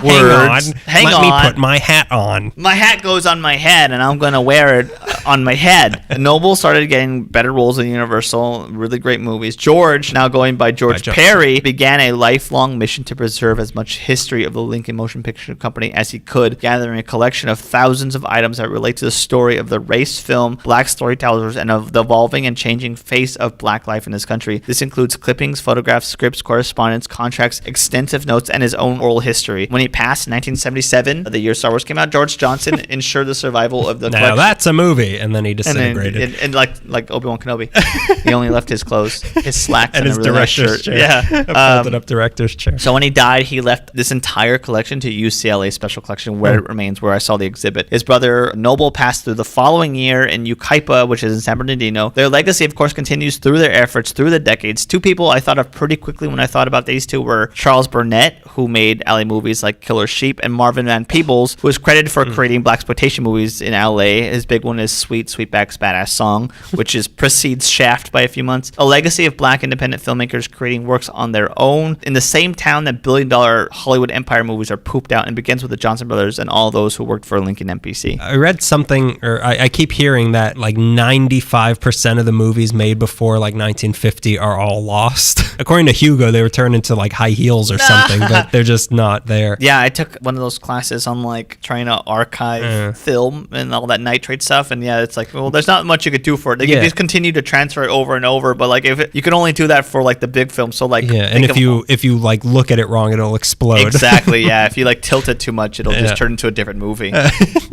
Words. Hang Let on. me put my hat on. My hat goes on my head, and I'm going to wear it on my head. Noble started getting better roles in Universal, really great movies. George, now going by George Perry, began a lifelong mission to preserve as much history of the Lincoln Motion Picture Company as he could, gathering a collection of thousands of items that relate to the story of the race film, black storytellers, and of the evolving and changing face of black life in this country. This includes clippings, photographs, scripts, correspondence, contracts, extensive notes, and his own oral history. When he passed in 1977, the year Star Wars came out, George Johnson ensured the survival of the Now that's a movie. Exactly. And then he disintegrated. And like Obi-Wan Kenobi, he only left his clothes, his slacks, and his a really nice director's shirt. chair. Yeah, A folded up director's chair. So when he died, he left this entire collection to UCLA Special Collection, where it remains, where I saw the exhibit. His brother Noble passed through the following year in Yucaipa, which is in San Bernardino. Their legacy, of course, continues through their efforts through the decades. Two people I thought of pretty quickly when I thought about these two were Charles Burnett, who made LA movies like Killer Sheep, and Marvin Van Peebles, who is credited for creating blaxploitation movies in LA. His big one is Sweetback's Badass Song, which precedes Shaft by a few months. A legacy of black independent filmmakers creating works on their own in the same town that billion-dollar Hollywood empire movies are pooped out, and begins with the Johnson brothers and all those who worked for Lincoln MPC. I read something, or I keep hearing that like 95% of the movies made before like 1950 are all lost. According to Hugo, they were turned into like high heels or something, but they're just not there. Yeah, I took one of those classes on like trying to archive film and all that nitrate stuff, and yeah, it's like, well, there's not much you could do for it. They can just continue to transfer it over and over, but like you can only do that for like the big film. So like, and if you like look at it wrong, it'll explode. Exactly. Yeah, if you like tilt it too much, it'll just turn into a different movie.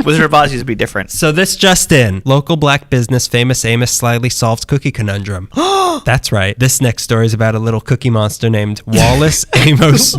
Wizard of Oz used to be different. So this just in: local black business Famous Amos slyly solves cookie conundrum. That's right. This next story is about a little cookie monster named Wallace Amos.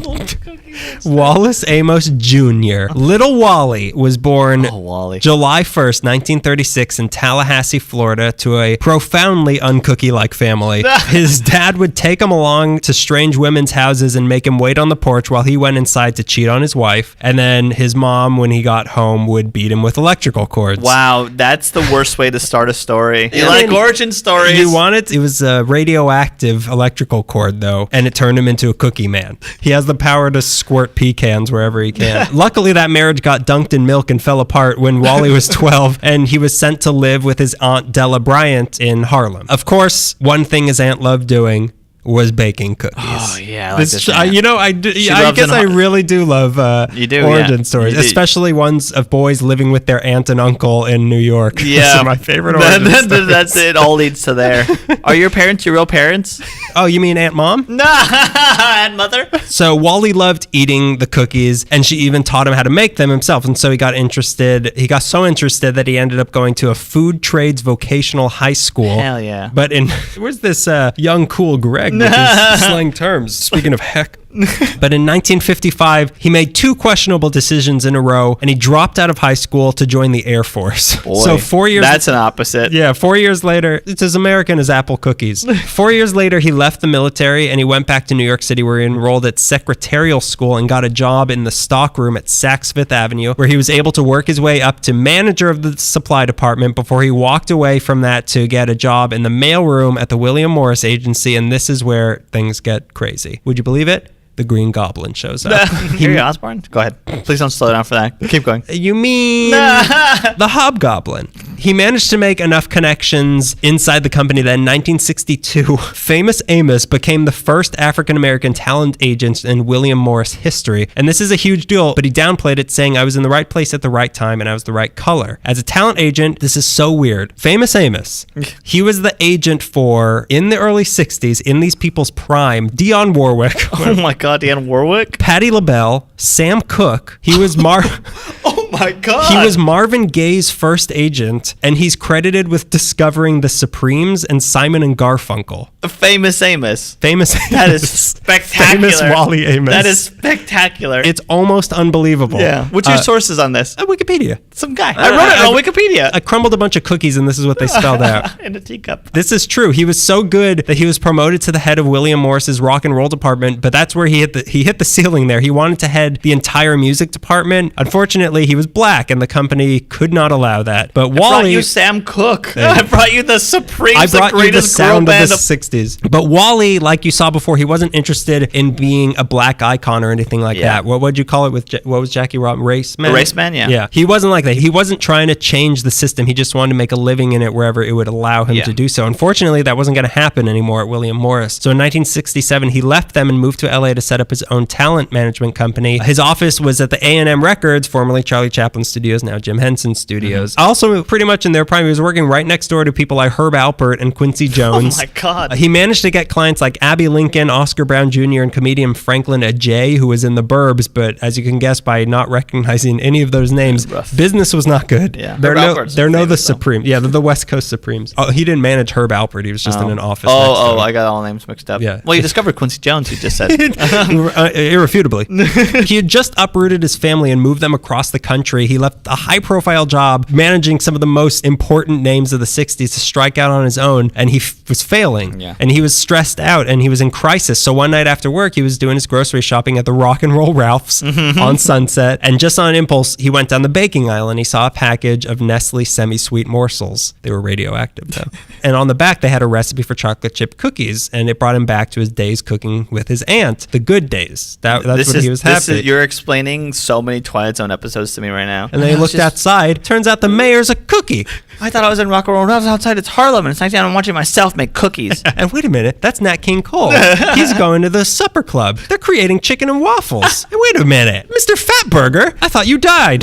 Wallace Amos Jr. Little Wally was born July 1st, 1936 in Tallahassee, Florida, to a profoundly uncookie-like family. His dad would take him along to strange women's houses and make him wait on the porch while he went inside to cheat on his wife. And then his mom, when he got home, would beat him with electrical cords. Wow, that's the worst way to start a story. You like origin stories. You want it? It was a radioactive electrical cord, though, and it turned him into a cookie man. He has the power to squirt pecans wherever he can. Luckily, that marriage got dunked in milk and fell apart when Wally was 12, and he was sent to live with his aunt Della Bryant in Harlem. Of course, one thing his aunt loved doing was baking cookies. Oh yeah, I like this. I guess I really do love origin stories, especially ones of boys living with their aunt and uncle in New York. Yeah, those are my favorite origin stories. That's it. All leads to there. Are your parents your real parents? Oh, you mean Aunt Mom? No, Aunt Mother. So Wally loved eating the cookies, and she even taught him how to make them himself. And so he got interested. He got so interested that he ended up going to a food trades vocational high school. Hell yeah! But where's this young cool Greg with his slang terms? Speaking of heck. But in 1955, he made two questionable decisions in a row, and he dropped out of high school to join the Air Force. Boy, so 4 years... That's an opposite. Yeah, 4 years later, it's as American as apple cookies. 4 years later, he left the military, and he went back to New York City, where he enrolled at secretarial school and got a job in the stockroom at Saks Fifth Avenue, where he was able to work his way up to manager of the supply department before he walked away from that to get a job in the mailroom at the William Morris Agency, and this is where things get crazy. Would you believe it? The Green Goblin shows up. Harry Osborn? Go ahead. Please don't slow down for that. Keep going. You mean the Hobgoblin. He managed to make enough connections inside the company that in 1962, Famous Amos became the first African-American talent agent in William Morris history. And this is a huge deal, but he downplayed it, saying, I was in the right place at the right time and I was the right color. As a talent agent, this is so weird. Famous Amos, he was the agent for, in the early 60s, in these people's prime, Dionne Warwick. Oh my God, Dionne Warwick? Patti LaBelle, Sam Cooke. He was Oh my God. He was Marvin Gaye's first agent, and he's credited with discovering the Supremes and Simon and Garfunkel. Famous Amos. Famous Amos. That is spectacular. Famous Wally Amos. That is spectacular. It's almost unbelievable. Yeah. What's your sources on this? Wikipedia. Some guy. I wrote it on Wikipedia. I crumbled a bunch of cookies, and this is what they spelled out. In a teacup. This is true. He was so good that he was promoted to the head of William Morris's rock and roll department, but that's where he hit the ceiling there. He wanted to head the entire music department. Unfortunately, he was black, and the company could not allow that. But Wally... I brought you Sam Cooke. I brought you the Supremes, I brought the greatest you the sound girl of band the 60s. But Wally, like you saw before, he wasn't interested in being a black icon or anything like that. What would you call it with... what was Jackie Robinson? Race man? A race man, yeah. Yeah. He wasn't like that. He wasn't trying to change the system. He just wanted to make a living in it wherever it would allow him to do so. Unfortunately, that wasn't going to happen anymore at William Morris. So in 1967, he left them and moved to LA to set up his own talent management company. His office was at the A&M Records, formerly Charlie Chaplin Studios, now Jim Henson Studios. Also, pretty much in their prime, he was working right next door to people like Herb Alpert and Quincy Jones. Oh my God. He managed to get clients like Abby Lincoln, Oscar Brown Jr., and comedian Franklin Ajay, who was in The Burbs, but as you can guess by not recognizing any of those names, business was not good. Yeah. They're the Supremes. Yeah, they're the West Coast Supremes. Oh, he didn't manage Herb Alpert. He was just in an office. I got all names mixed up. Yeah. Well, you discovered Quincy Jones, you just said. Irrefutably. He had just uprooted his family and moved them across the country. He left a high-profile job managing some of the most important names of the 60s to strike out on his own, and he was failing. Yeah. And he was stressed out, and he was in crisis. So one night after work, he was doing his grocery shopping at the Rock and Roll Ralph's on Sunset, and just on impulse, he went down the baking aisle, and he saw a package of Nestle semi-sweet morsels. They were radioactive, though. And on the back, they had a recipe for chocolate chip cookies, and it brought him back to his days cooking with his aunt, the good days. That's when he was happy. You're explaining so many Twilight Zone episodes to me right now. And then he looked outside. Turns out the mayor's a cookie. I thought I was in Rock and Roll Ralph's outside. It's Harlem, and it's nice. I'm watching myself make cookies. And wait a minute, that's Nat King Cole. He's going to the supper club. They're creating chicken and waffles. And wait a minute, Mr. Fatburger, I thought you died.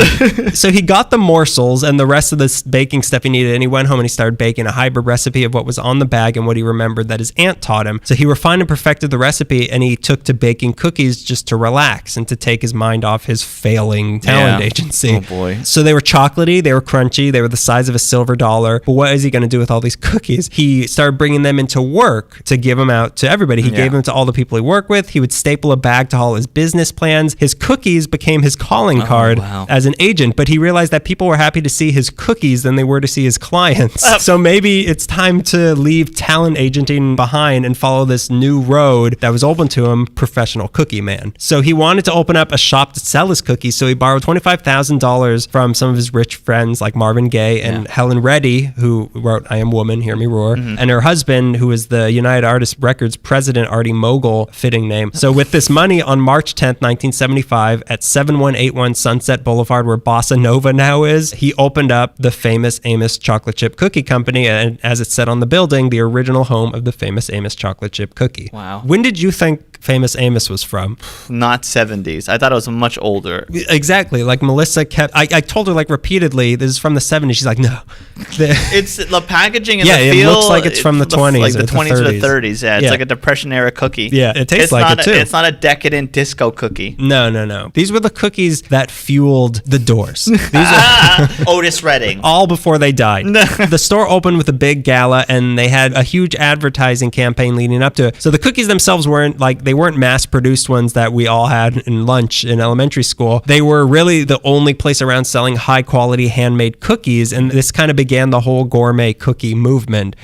So he got the morsels and the rest of this baking stuff he needed, and he went home and he started baking a hybrid recipe of what was on the bag and what he remembered that his aunt taught him. So he refined and perfected the recipe, and he took to baking cookies just to relax and to take his mind off his failing talent agency. Oh boy. So they were chocolatey, they were crunchy, they were the size of a silver dollar. But what is he going to do with all these cookies? He started bringing them into work to give them out to everybody. He gave them to all the people he worked with. He would staple a bag to all his business plans. His cookies became his calling card as an agent, but he realized that people were happy to see his cookies than they were to see his clients. So maybe it's time to leave talent agenting behind and follow this new road that was open to him, professional cookie man. So he wanted to open up a shop to sell his cookies, so he borrowed $25,000 from some of his rich friends like Marvin Gaye and Helen Reddy, who wrote I Am Woman, Hear Me Roar, and her husband, who was the United Artists Records president, Artie Mogul, fitting name. So with this money, on March 10th, 1975, at 7181 Sunset Boulevard, where Bossa Nova now is, he opened up the Famous Amos Chocolate Chip Cookie Company, and as it said on the building, the original home of the Famous Amos Chocolate Chip Cookie. Wow. When did you think Famous Amos was from? Not 70s. I thought it was much older. Exactly. Like Melissa kept, I told her like repeatedly, this is from the 70s. She's like, no. It's the packaging and the it feel. Looks like it's from the 20s. Like the 20s or the 30s. Yeah, it's Yeah. like a Depression era cookie. Yeah, it tastes like it too. It's not a decadent disco cookie. No. These were the cookies that fueled the Doors. These Otis Redding. all before they died. The store opened with a big gala, and they had a huge advertising campaign leading up to it. So the cookies themselves weren't mass-produced ones that we all had in lunch in elementary school. They were really the only place around selling high-quality handmade cookies, and this kind of began the whole gourmet cookie movement.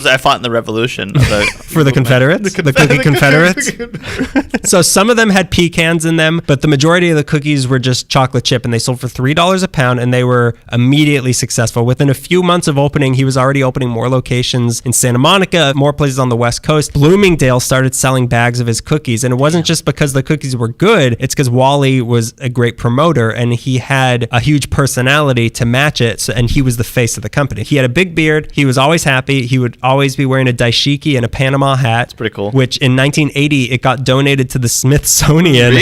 I fought in the Revolution. For the Confederates? The Cookie Confederates? So some of them had pecans in them, but the majority of the cookies were just chocolate chip, and they sold for $3 a pound, and they were immediately successful. Within a few months of opening, he was already opening more locations in Santa Monica, more places on the West Coast. Bloomingdale started selling bags of his cookies, and it wasn't just because the cookies were good, it's because Wally was a great promoter, and he had a huge personality to match it, and he was the face of the company. He had a big beard, he was always happy, he would always be wearing a dashiki and a Panama hat. That's pretty cool. Which in 1980, it got donated to the Smithsonian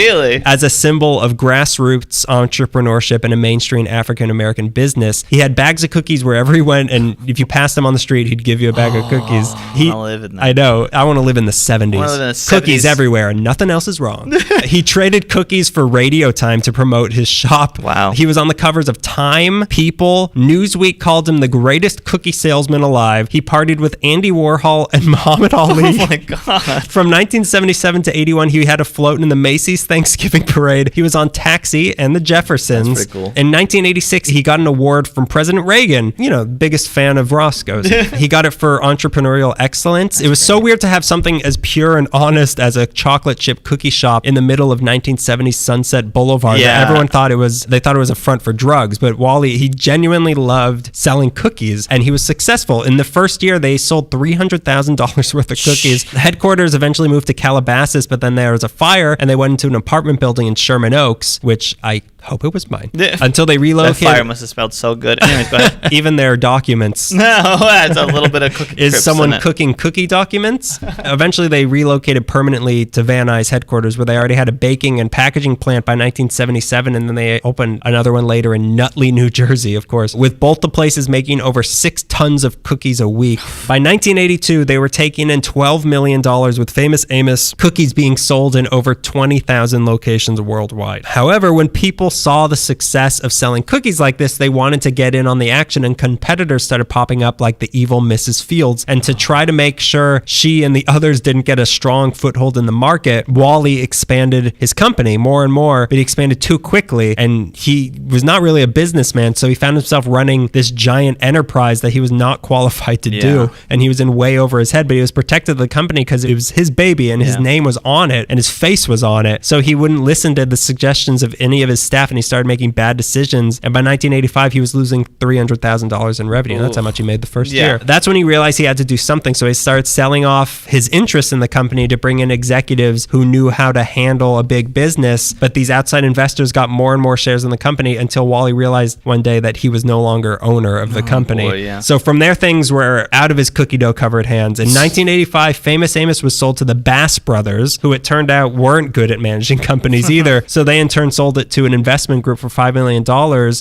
as a symbol of grassroots entrepreneurship and a mainstream African-American business. He had bags of cookies wherever he went, and if you passed him on the street, he'd give you a bag of cookies. I know. I want to live in the 70s. Cookies everywhere, and nothing else is wrong. He traded cookies for radio time to promote his shop. Wow. He was on the covers of Time, People. Newsweek called him the greatest cookie salesman alive. He partied with Andy Warhol and Muhammad Ali. Oh my God. From 1977 to 81, he had a float in the Macy's Thanksgiving Parade. He was on Taxi and the Jeffersons. That's pretty cool. In 1986, he got an award from President Reagan, biggest fan of Roscoe's. He got it for entrepreneurial excellence. It was so weird to have something as pure and honest as a chocolate chip cookie shop in the middle of 1970s Sunset Boulevard. Yeah. Everyone thought it was a front for drugs, but Wally, he genuinely loved selling cookies, and he was successful. In the first year, they sold $300,000 worth of cookies. The headquarters eventually moved to Calabasas, but then there was a fire, and they went into an apartment building in Sherman Oaks, which I hope it was mine. Yeah. Until they That relocated. fire must have smelled so good. Anyways, go ahead. Even their documents. No, that's a little bit of cookie Is crisps someone in it. cooking cookie documents? Eventually, they relocated permanently to Van Nuys headquarters, where they already had a baking and packaging plant by 1977, and then they opened another one later in Nutley, New Jersey, of course, with both the places making over 6 tons of cookies a week. By 1982, they were taking in $12 million, with Famous Amos cookies being sold in over 20,000 locations worldwide. However, when people saw the success of selling cookies like this, they wanted to get in on the action, and competitors started popping up like the evil Mrs. Fields. And to try to make sure she and the others didn't get a strong foothold in the market, Wally expanded his company more and more, but he expanded too quickly, and he was not really a businessman, so he found himself running this giant enterprise that he was not qualified to do, and he was in way over his head, but he was protected of the company because it was his baby, and his name was on it, and his face was on it, so he wouldn't listen to the suggestions of any of his staff, and he started making bad decisions, and by 1985, he was losing $300,000 in revenue. That's how much he made the first year. That's when he realized he had to do something, so he started selling off his interest in the company to bring in executives who knew how to handle a big business, but these outside investors got more and more shares in the company until Wally realized one day that he was no longer owner of the company. So from there, things were out of his cookie dough covered hands. In 1985, Famous Amos was sold to the Bass brothers, who it turned out weren't good at managing companies either, so they in turn sold it to an investment group for $5 million,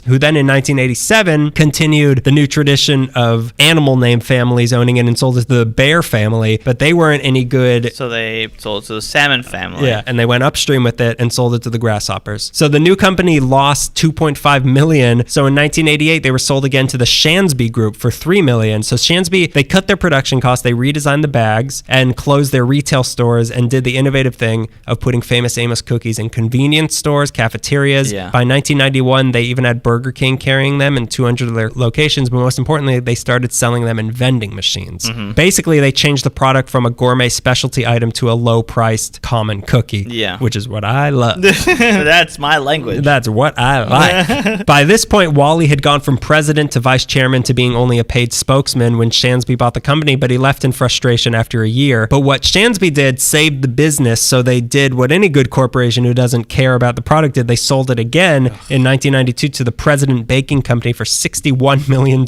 who then in 1987 continued the new tradition of animal name families owning it and sold it to the Bear family, but they weren't any good. So they sold it to the Salmon family. Yeah, and they went upstream with it and sold it to the Grasshoppers. So the new company lost $2.5 million. So in 1988, they were sold again to the Shansby Group for $3 million. So Shansby, they cut their production costs, they redesigned the bags, and closed their retail stores, and did the innovative thing of putting Famous Amos cookies in convenience stores, cafeterias. By 1991, they even had Burger King carrying them in 200 of their locations, but most importantly, they started selling them in vending machines. Basically, they changed the product from a gourmet specialty item to a low-priced common cookie, which is what I love. That's my language. That's what I like. By this point, Wally had gone from president to vice chairman to being only a paid spokesman when Shansby bought the company, but he left in frustration after a year. But what Shansby did saved the business, so they did what any good corporation who doesn't care about the product did. They sold it again in 1992 to the President Baking Company for $61 million.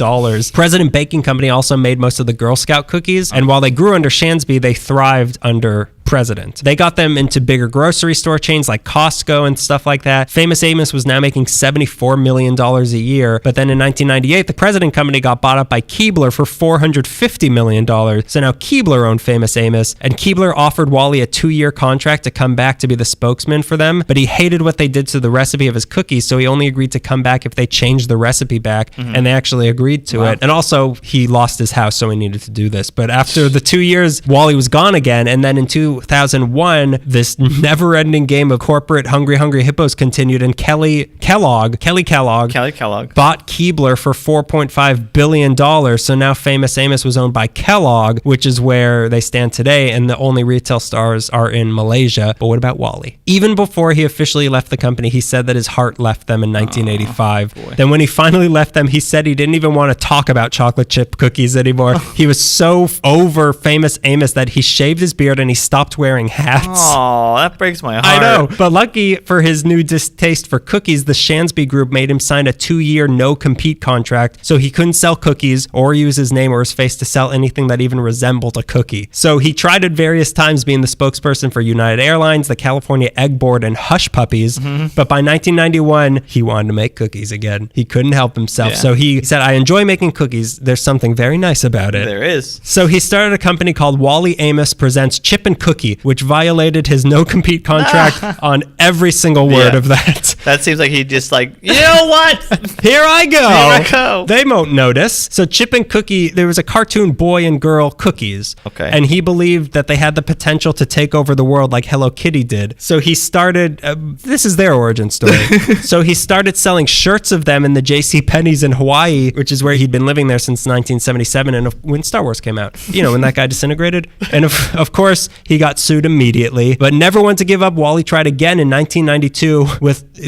President Baking Company also made most of the Girl Scout cookies, and while they grew under Shansby, they thrived under President. They got them into bigger grocery store chains like Costco and stuff like that. Famous Amos was now making $74 million a year, but then in 1998, the President Company got bought up by Keebler for $450 million. So now Keebler owned Famous Amos, and Keebler offered Wally a 2-year contract to come back to be the spokesman for them, but he hated what they did to the recipe of his cookies, so he only agreed to come back if they changed the recipe back, and they actually agreed to it. And also, he lost his house, so he needed to do this. But after the 2 years, Wally was gone again, and then in 2001, this never-ending game of corporate hungry hippos continued, and Kelly Kellogg bought Keebler for $4.5 billion. So now Famous Amos was owned by Kellogg, which is where they stand today, and the only retail stores are in Malaysia. But what about Wally? Even before he officially left the company, he said that his heart left them in 1985. Then when he finally left them, he said he didn't even want to talk about chocolate chip cookies anymore. He was so over Famous Amos that he shaved his beard and he stopped wearing hats. Oh, that breaks my heart. I know. But lucky for his new distaste for cookies, the Shansby Group made him sign a 2-year no-compete contract, so he couldn't sell cookies or use his name or his face to sell anything that even resembled a cookie. So he tried at various times being the spokesperson for United Airlines, the California Egg Board, and Hush Puppies. But by 1991, he wanted to make cookies again. He couldn't help himself. So he said, I enjoy making cookies. There's something very nice about it. There is. So he started a company called Wally Amos Presents Chip and Cookie, which violated his no-compete contract on every single word of that. That seems like he just like, you know what? Here I go. Here I go. They won't notice. So Chip and Cookie, there was a cartoon boy and girl cookies. Okay. And he believed that they had the potential to take over the world like Hello Kitty did. So he started, this is their origin story. So he started selling shirts of them in the JCPenney's in Hawaii, which is where he'd been living there since 1977, and when Star Wars came out. You know, when that guy disintegrated. And of course, he got got sued immediately, but never went to give up. Wally tried again in 1992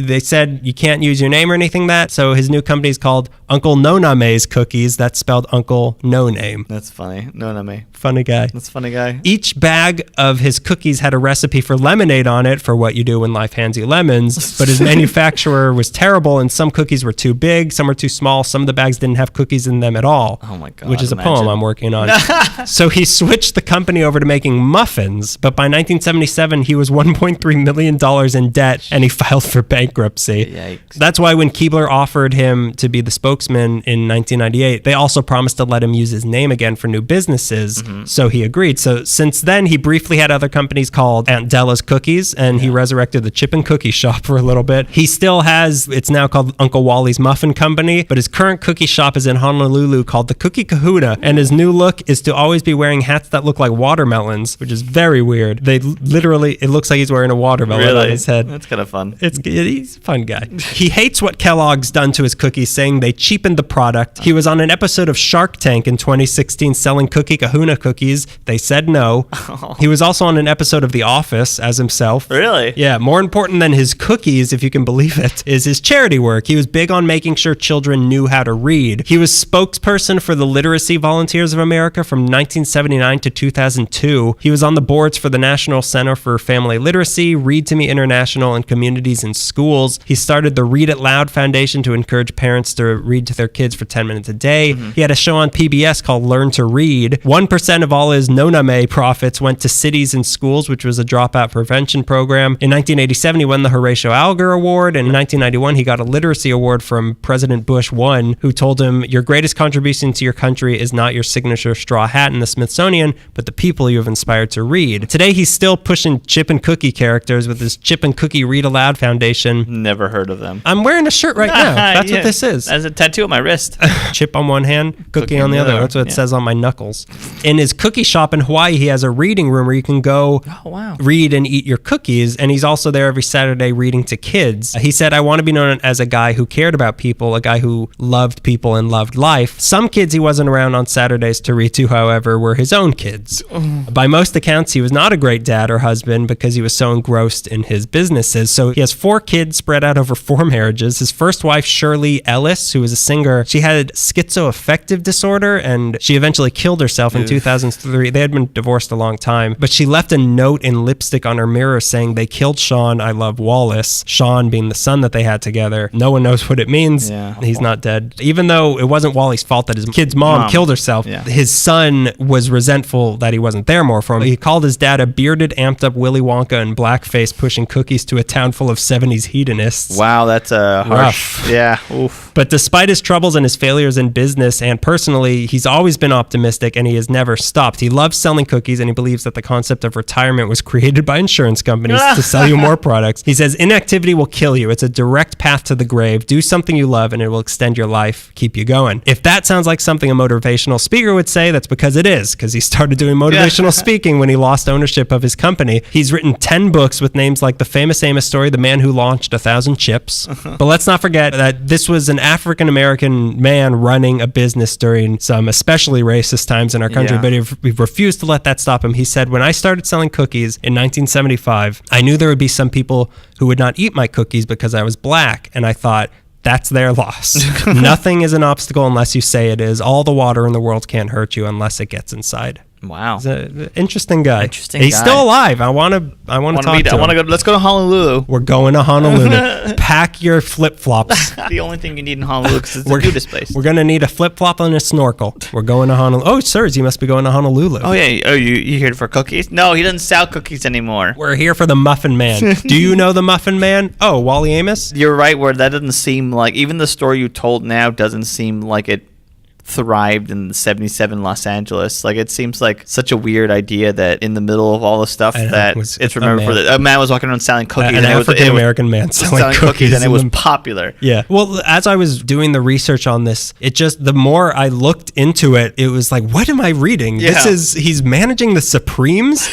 they said you can't use your name or anything so his new company is called Uncle No-Name's Cookies. That's spelled Uncle No Name. That's funny. No-Name. Funny guy. That's a funny guy. Each bag of his cookies had a recipe for lemonade on it, for what you do when life hands you lemons, but his manufacturer was terrible, and some cookies were too big, some were too small, some of the bags didn't have cookies in them at all. Oh my God. Which is a poem I'm working on. So he switched the company over to making muffins, but by 1977 he was $1.3 million in debt, and he filed for bankruptcy. Yikes. That's why when Keebler offered him to be the spokesman in 1998, they also promised to let him use his name again for new businesses. So he agreed. So since then, he briefly had other companies called Aunt Della's Cookies, and he resurrected the Chip and Cookie Shop for a little bit. He still has, it's now called Uncle Wally's Muffin Company, but his current cookie shop is in Honolulu called the Cookie Kahuna, and his new look is to always be wearing hats that look like watermelons, which is very weird. They literally, it looks like he's wearing a watermelon on his head. That's kind of fun. He's a fun guy. He hates what Kellogg's done to his cookies, saying they cheapened the product. He was on an episode of Shark Tank in 2016 selling Cookie Kahuna cookies. They said no. He was also on an episode of The Office as himself. Really? Yeah, more important than his cookies, if you can believe it, is his charity work. He was big on making sure children knew how to read. He was spokesperson for the Literacy Volunteers of America from 1979 to 2002. He was on the boards for the National Center for Family Literacy, Read to Me International, and Communities in Schools. He started the Read It Loud Foundation to encourage parents to read to their kids for 10 minutes a day. He had a show on PBS called Learn to Read. 1% of all his No-Name profits went to cities and schools, which was a dropout prevention program. In 1987, he won the Horatio Alger Award. And in 1991, he got a literacy award from President Bush I, who told him, your greatest contribution to your country is not your signature straw hat in the Smithsonian, but the people you have inspired to read. Today, he's still pushing Chip and Cookie characters with his Chip and Cookie Read Aloud Foundation. Never heard of them. I'm wearing a shirt right now. That's what this is. That's a tattoo on my wrist. Chip on one hand, cookie on the other. That's what it says on my knuckles. In his cookie shop in Hawaii, he has a reading room where you can go read and eat your cookies. And he's also there every Saturday reading to kids. He said, I want to be known as a guy who cared about people, a guy who loved people and loved life. Some kids he wasn't around on Saturdays to read to, however, were his own kids. By most accounts, he was not a great dad or husband because he was so engrossed in his businesses. So he has 4 kids spread out over 4 marriages. His first wife, Shirley Ellis, who was a singer, she had schizoaffective disorder, and she eventually killed herself in 2003. They had been divorced a long time, but she left a note in lipstick on her mirror saying, they killed Sean, I love Wallace. Sean being the son that they had together. No one knows what it means. He's not dead. Even though it wasn't Wally's fault that his kid's mom killed herself, his son was resentful that he wasn't there more for him. He called his dad a bearded, amped up Willy Wonka in blackface pushing cookies to a town full of 70s hedonists. Wow, that's harsh. Rough. Yeah, oof. But despite his troubles and his failures in business and personally, he's always been optimistic and he has never stopped. He loves selling cookies and he believes that the concept of retirement was created by insurance companies to sell you more products. He says, inactivity will kill you. It's a direct path to the grave. Do something you love and it will extend your life, keep you going. If that sounds like something a motivational speaker would say, that's because it is, because he started doing motivational speaking when he lost ownership of his company. He's written 10 books with names like The Famous Amos Story, The Man Who Launched 1,000 Chips. But let's not forget that this was an African-American man running a business during some especially racist times in our country, but he refused to let that stop him. He said, when I started selling cookies in 1975, I knew there would be some people who would not eat my cookies because I was black, and I thought, that's their loss. Nothing is an obstacle unless you say it is. All the water in the world can't hurt you unless it gets inside. Wow, he's an interesting guy. He's still alive. I want to talk to him. Let's go to Honolulu. We're going to Honolulu. Pack your flip flops. The only thing you need in Honolulu because it's a nudist place. We're gonna need a flip flop and a snorkel. We're going to Honolulu. Oh, sirs, you must be going to Honolulu. Oh yeah. Oh, you here for cookies? No, he doesn't sell cookies anymore. We're here for the Muffin Man. Do you know the Muffin Man? Oh, Wally Amos. You're right. Where that doesn't seem like, even the story you told now doesn't seem like it thrived in 77 Los Angeles. Like, it seems like such a weird idea that in the middle of all the stuff that it's remembered for, a man was walking around selling cookies, an African-American man selling cookies, and it was popular. Yeah. Well, as I was doing the research on this, it just, the more I looked into it, it was like, what am I reading? Yeah. He's managing the Supremes?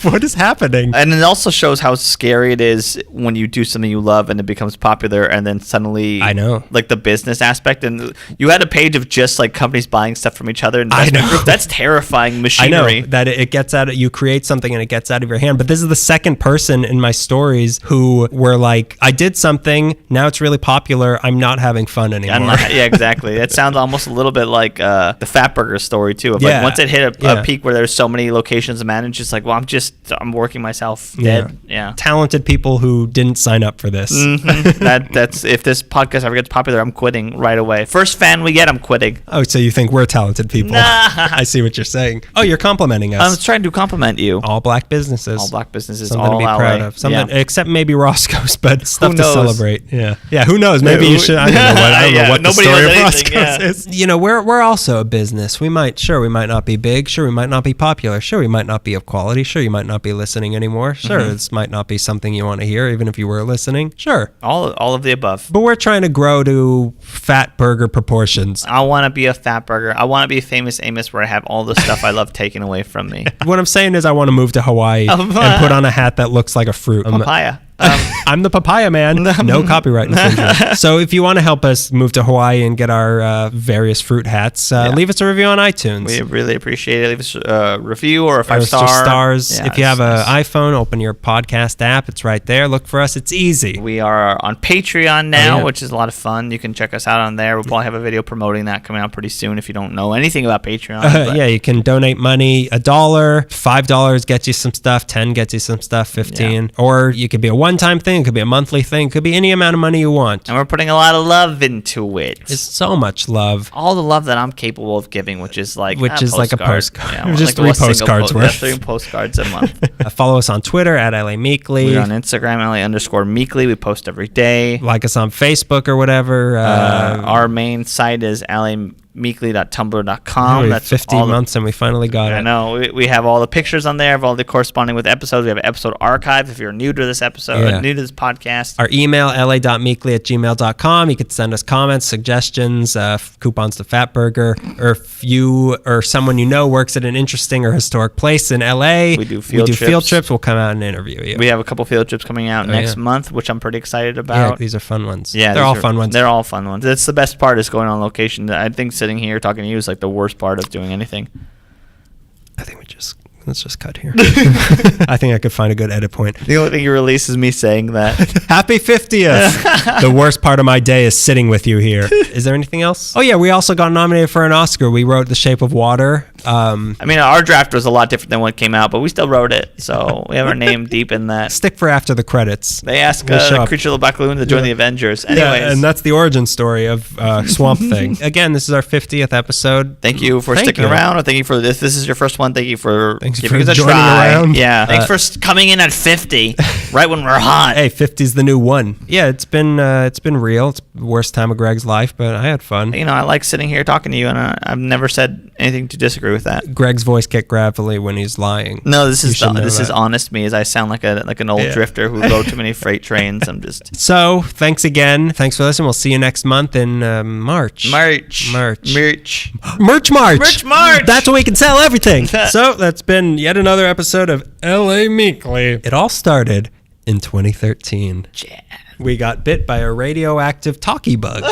What is happening? And it also shows how scary it is when you do something you love and it becomes popular, and then suddenly, I know, like the business aspect. And you had a page of just like like companies buying stuff from each other. I know. That's terrifying I machinery. know that it gets out. You create something and it gets out of your hand. But this is the second person in my stories who were like, I did something. Now it's really popular. I'm not having fun anymore. Yeah, exactly. That sounds almost a little bit like the Fatburger story too. Of like once it hit a peak where there's so many locations to manage, it's like, well, I'm working myself dead. Yeah. Talented people who didn't sign up for this. That's if this podcast ever gets popular, I'm quitting right away. First fan we get, I'm quitting. Oh, so you think we're talented people? Nah. I see what you're saying. Oh, you're complimenting us. I'm trying to compliment you. All black businesses. All black businesses. Something all to be LA. proud of. Something, except maybe Roscoe's, but stuff Who to knows? celebrate. Yeah. Who knows? Maybe you should. I don't know what the story of Roscoe's is. You know, we're also a business. We might not be big. Sure, we might not be popular. Sure, we might not be of quality. Sure, you might not be listening anymore. Sure, this might not be something you want to hear, even if you were listening. Sure. All of the above. But we're trying to grow to Fatburger proportions. I want to be a Fatburger. I want to be a Famous Amos where I have all the stuff I love taken away from me. What I'm saying is I want to move to Hawaii and put on a hat that looks like a fruit. Papaya. I'm the papaya man. No copyright infringement. So if you want to help us move to Hawaii and get our various fruit hats, leave us a review on iTunes. We really appreciate it. Leave us a review or a 5-star. Stars. Yeah, if you have an iPhone, open your podcast app. It's right there. Look for us. It's easy. We are on Patreon now, which is a lot of fun. You can check us out on there. We'll probably have a video promoting that coming out pretty soon if you don't know anything about Patreon. Yeah, you can donate money. $1, $5 gets you some stuff. 10 gets you some stuff. 15. Or you could be a one-time thing. It could be a monthly thing. It could be any amount of money you want. And we're putting a lot of love into it. It's so much love. All the love that I'm capable of giving, which is like like a postcard. Yeah, just like 3 postcards worth. 3 postcards a month. Follow us on Twitter at LA Meekly. We're on Instagram, LA_Meekly. We post every day. Like us on Facebook or whatever. Our main site is LAmeekly.tumblr.com. That's 15 months and we finally got it. I know. We have all the pictures on there of all the corresponding with episodes. We have an episode archive if you're new to this episode, new to this podcast. Our email, la.meekly@gmail.com. You could send us comments, suggestions, coupons to Fatburger, or if you or someone you know works at an interesting or historic place in LA, we do field trips. We'll come out and interview you. We have a couple field trips coming out next month, which I'm pretty excited about. Yeah, these are fun ones. Yeah, they're all fun ones. They're all fun ones. That's the best part, is going on location. I think sitting here talking to you is like the worst part of doing anything. I think let's just cut here. I think I could find a good edit point. The only thing you release is me saying that. Happy 50th. The worst part of my day is sitting with you here. Is there anything else? Oh yeah, we also got nominated for an Oscar. We wrote The Shape of Water. I mean, our draft was a lot different than what came out, but we still wrote it, so we have our name deep in that. Stick for after the credits. They ask Creature of the Black Lagoon to join the Avengers. Anyways. Yeah, and that's the origin story of Swamp Thing. Again, this is our 50th episode. Thank you for sticking around, or thank you for this. This is your first one. Thank you for giving us a joining try. Around. Yeah, thanks for coming in at 50, right when we're hot. Hey, 50's the new 1. Yeah, it's been real. It's the worst time of Greg's life, but I had fun. You know, I like sitting here talking to you, and I've never said anything to disagree with that. Greg's voice get gravelly when he's lying. No, this is honest me, as I sound like an old drifter who rode too many freight trains. I'm just. So thanks again. Thanks for listening. We'll see you next month in March. March. That's when we can sell everything. So that's been yet another episode of LA Meekly. It all started in 2013. Yeah. We got bit by a radioactive talkie bug.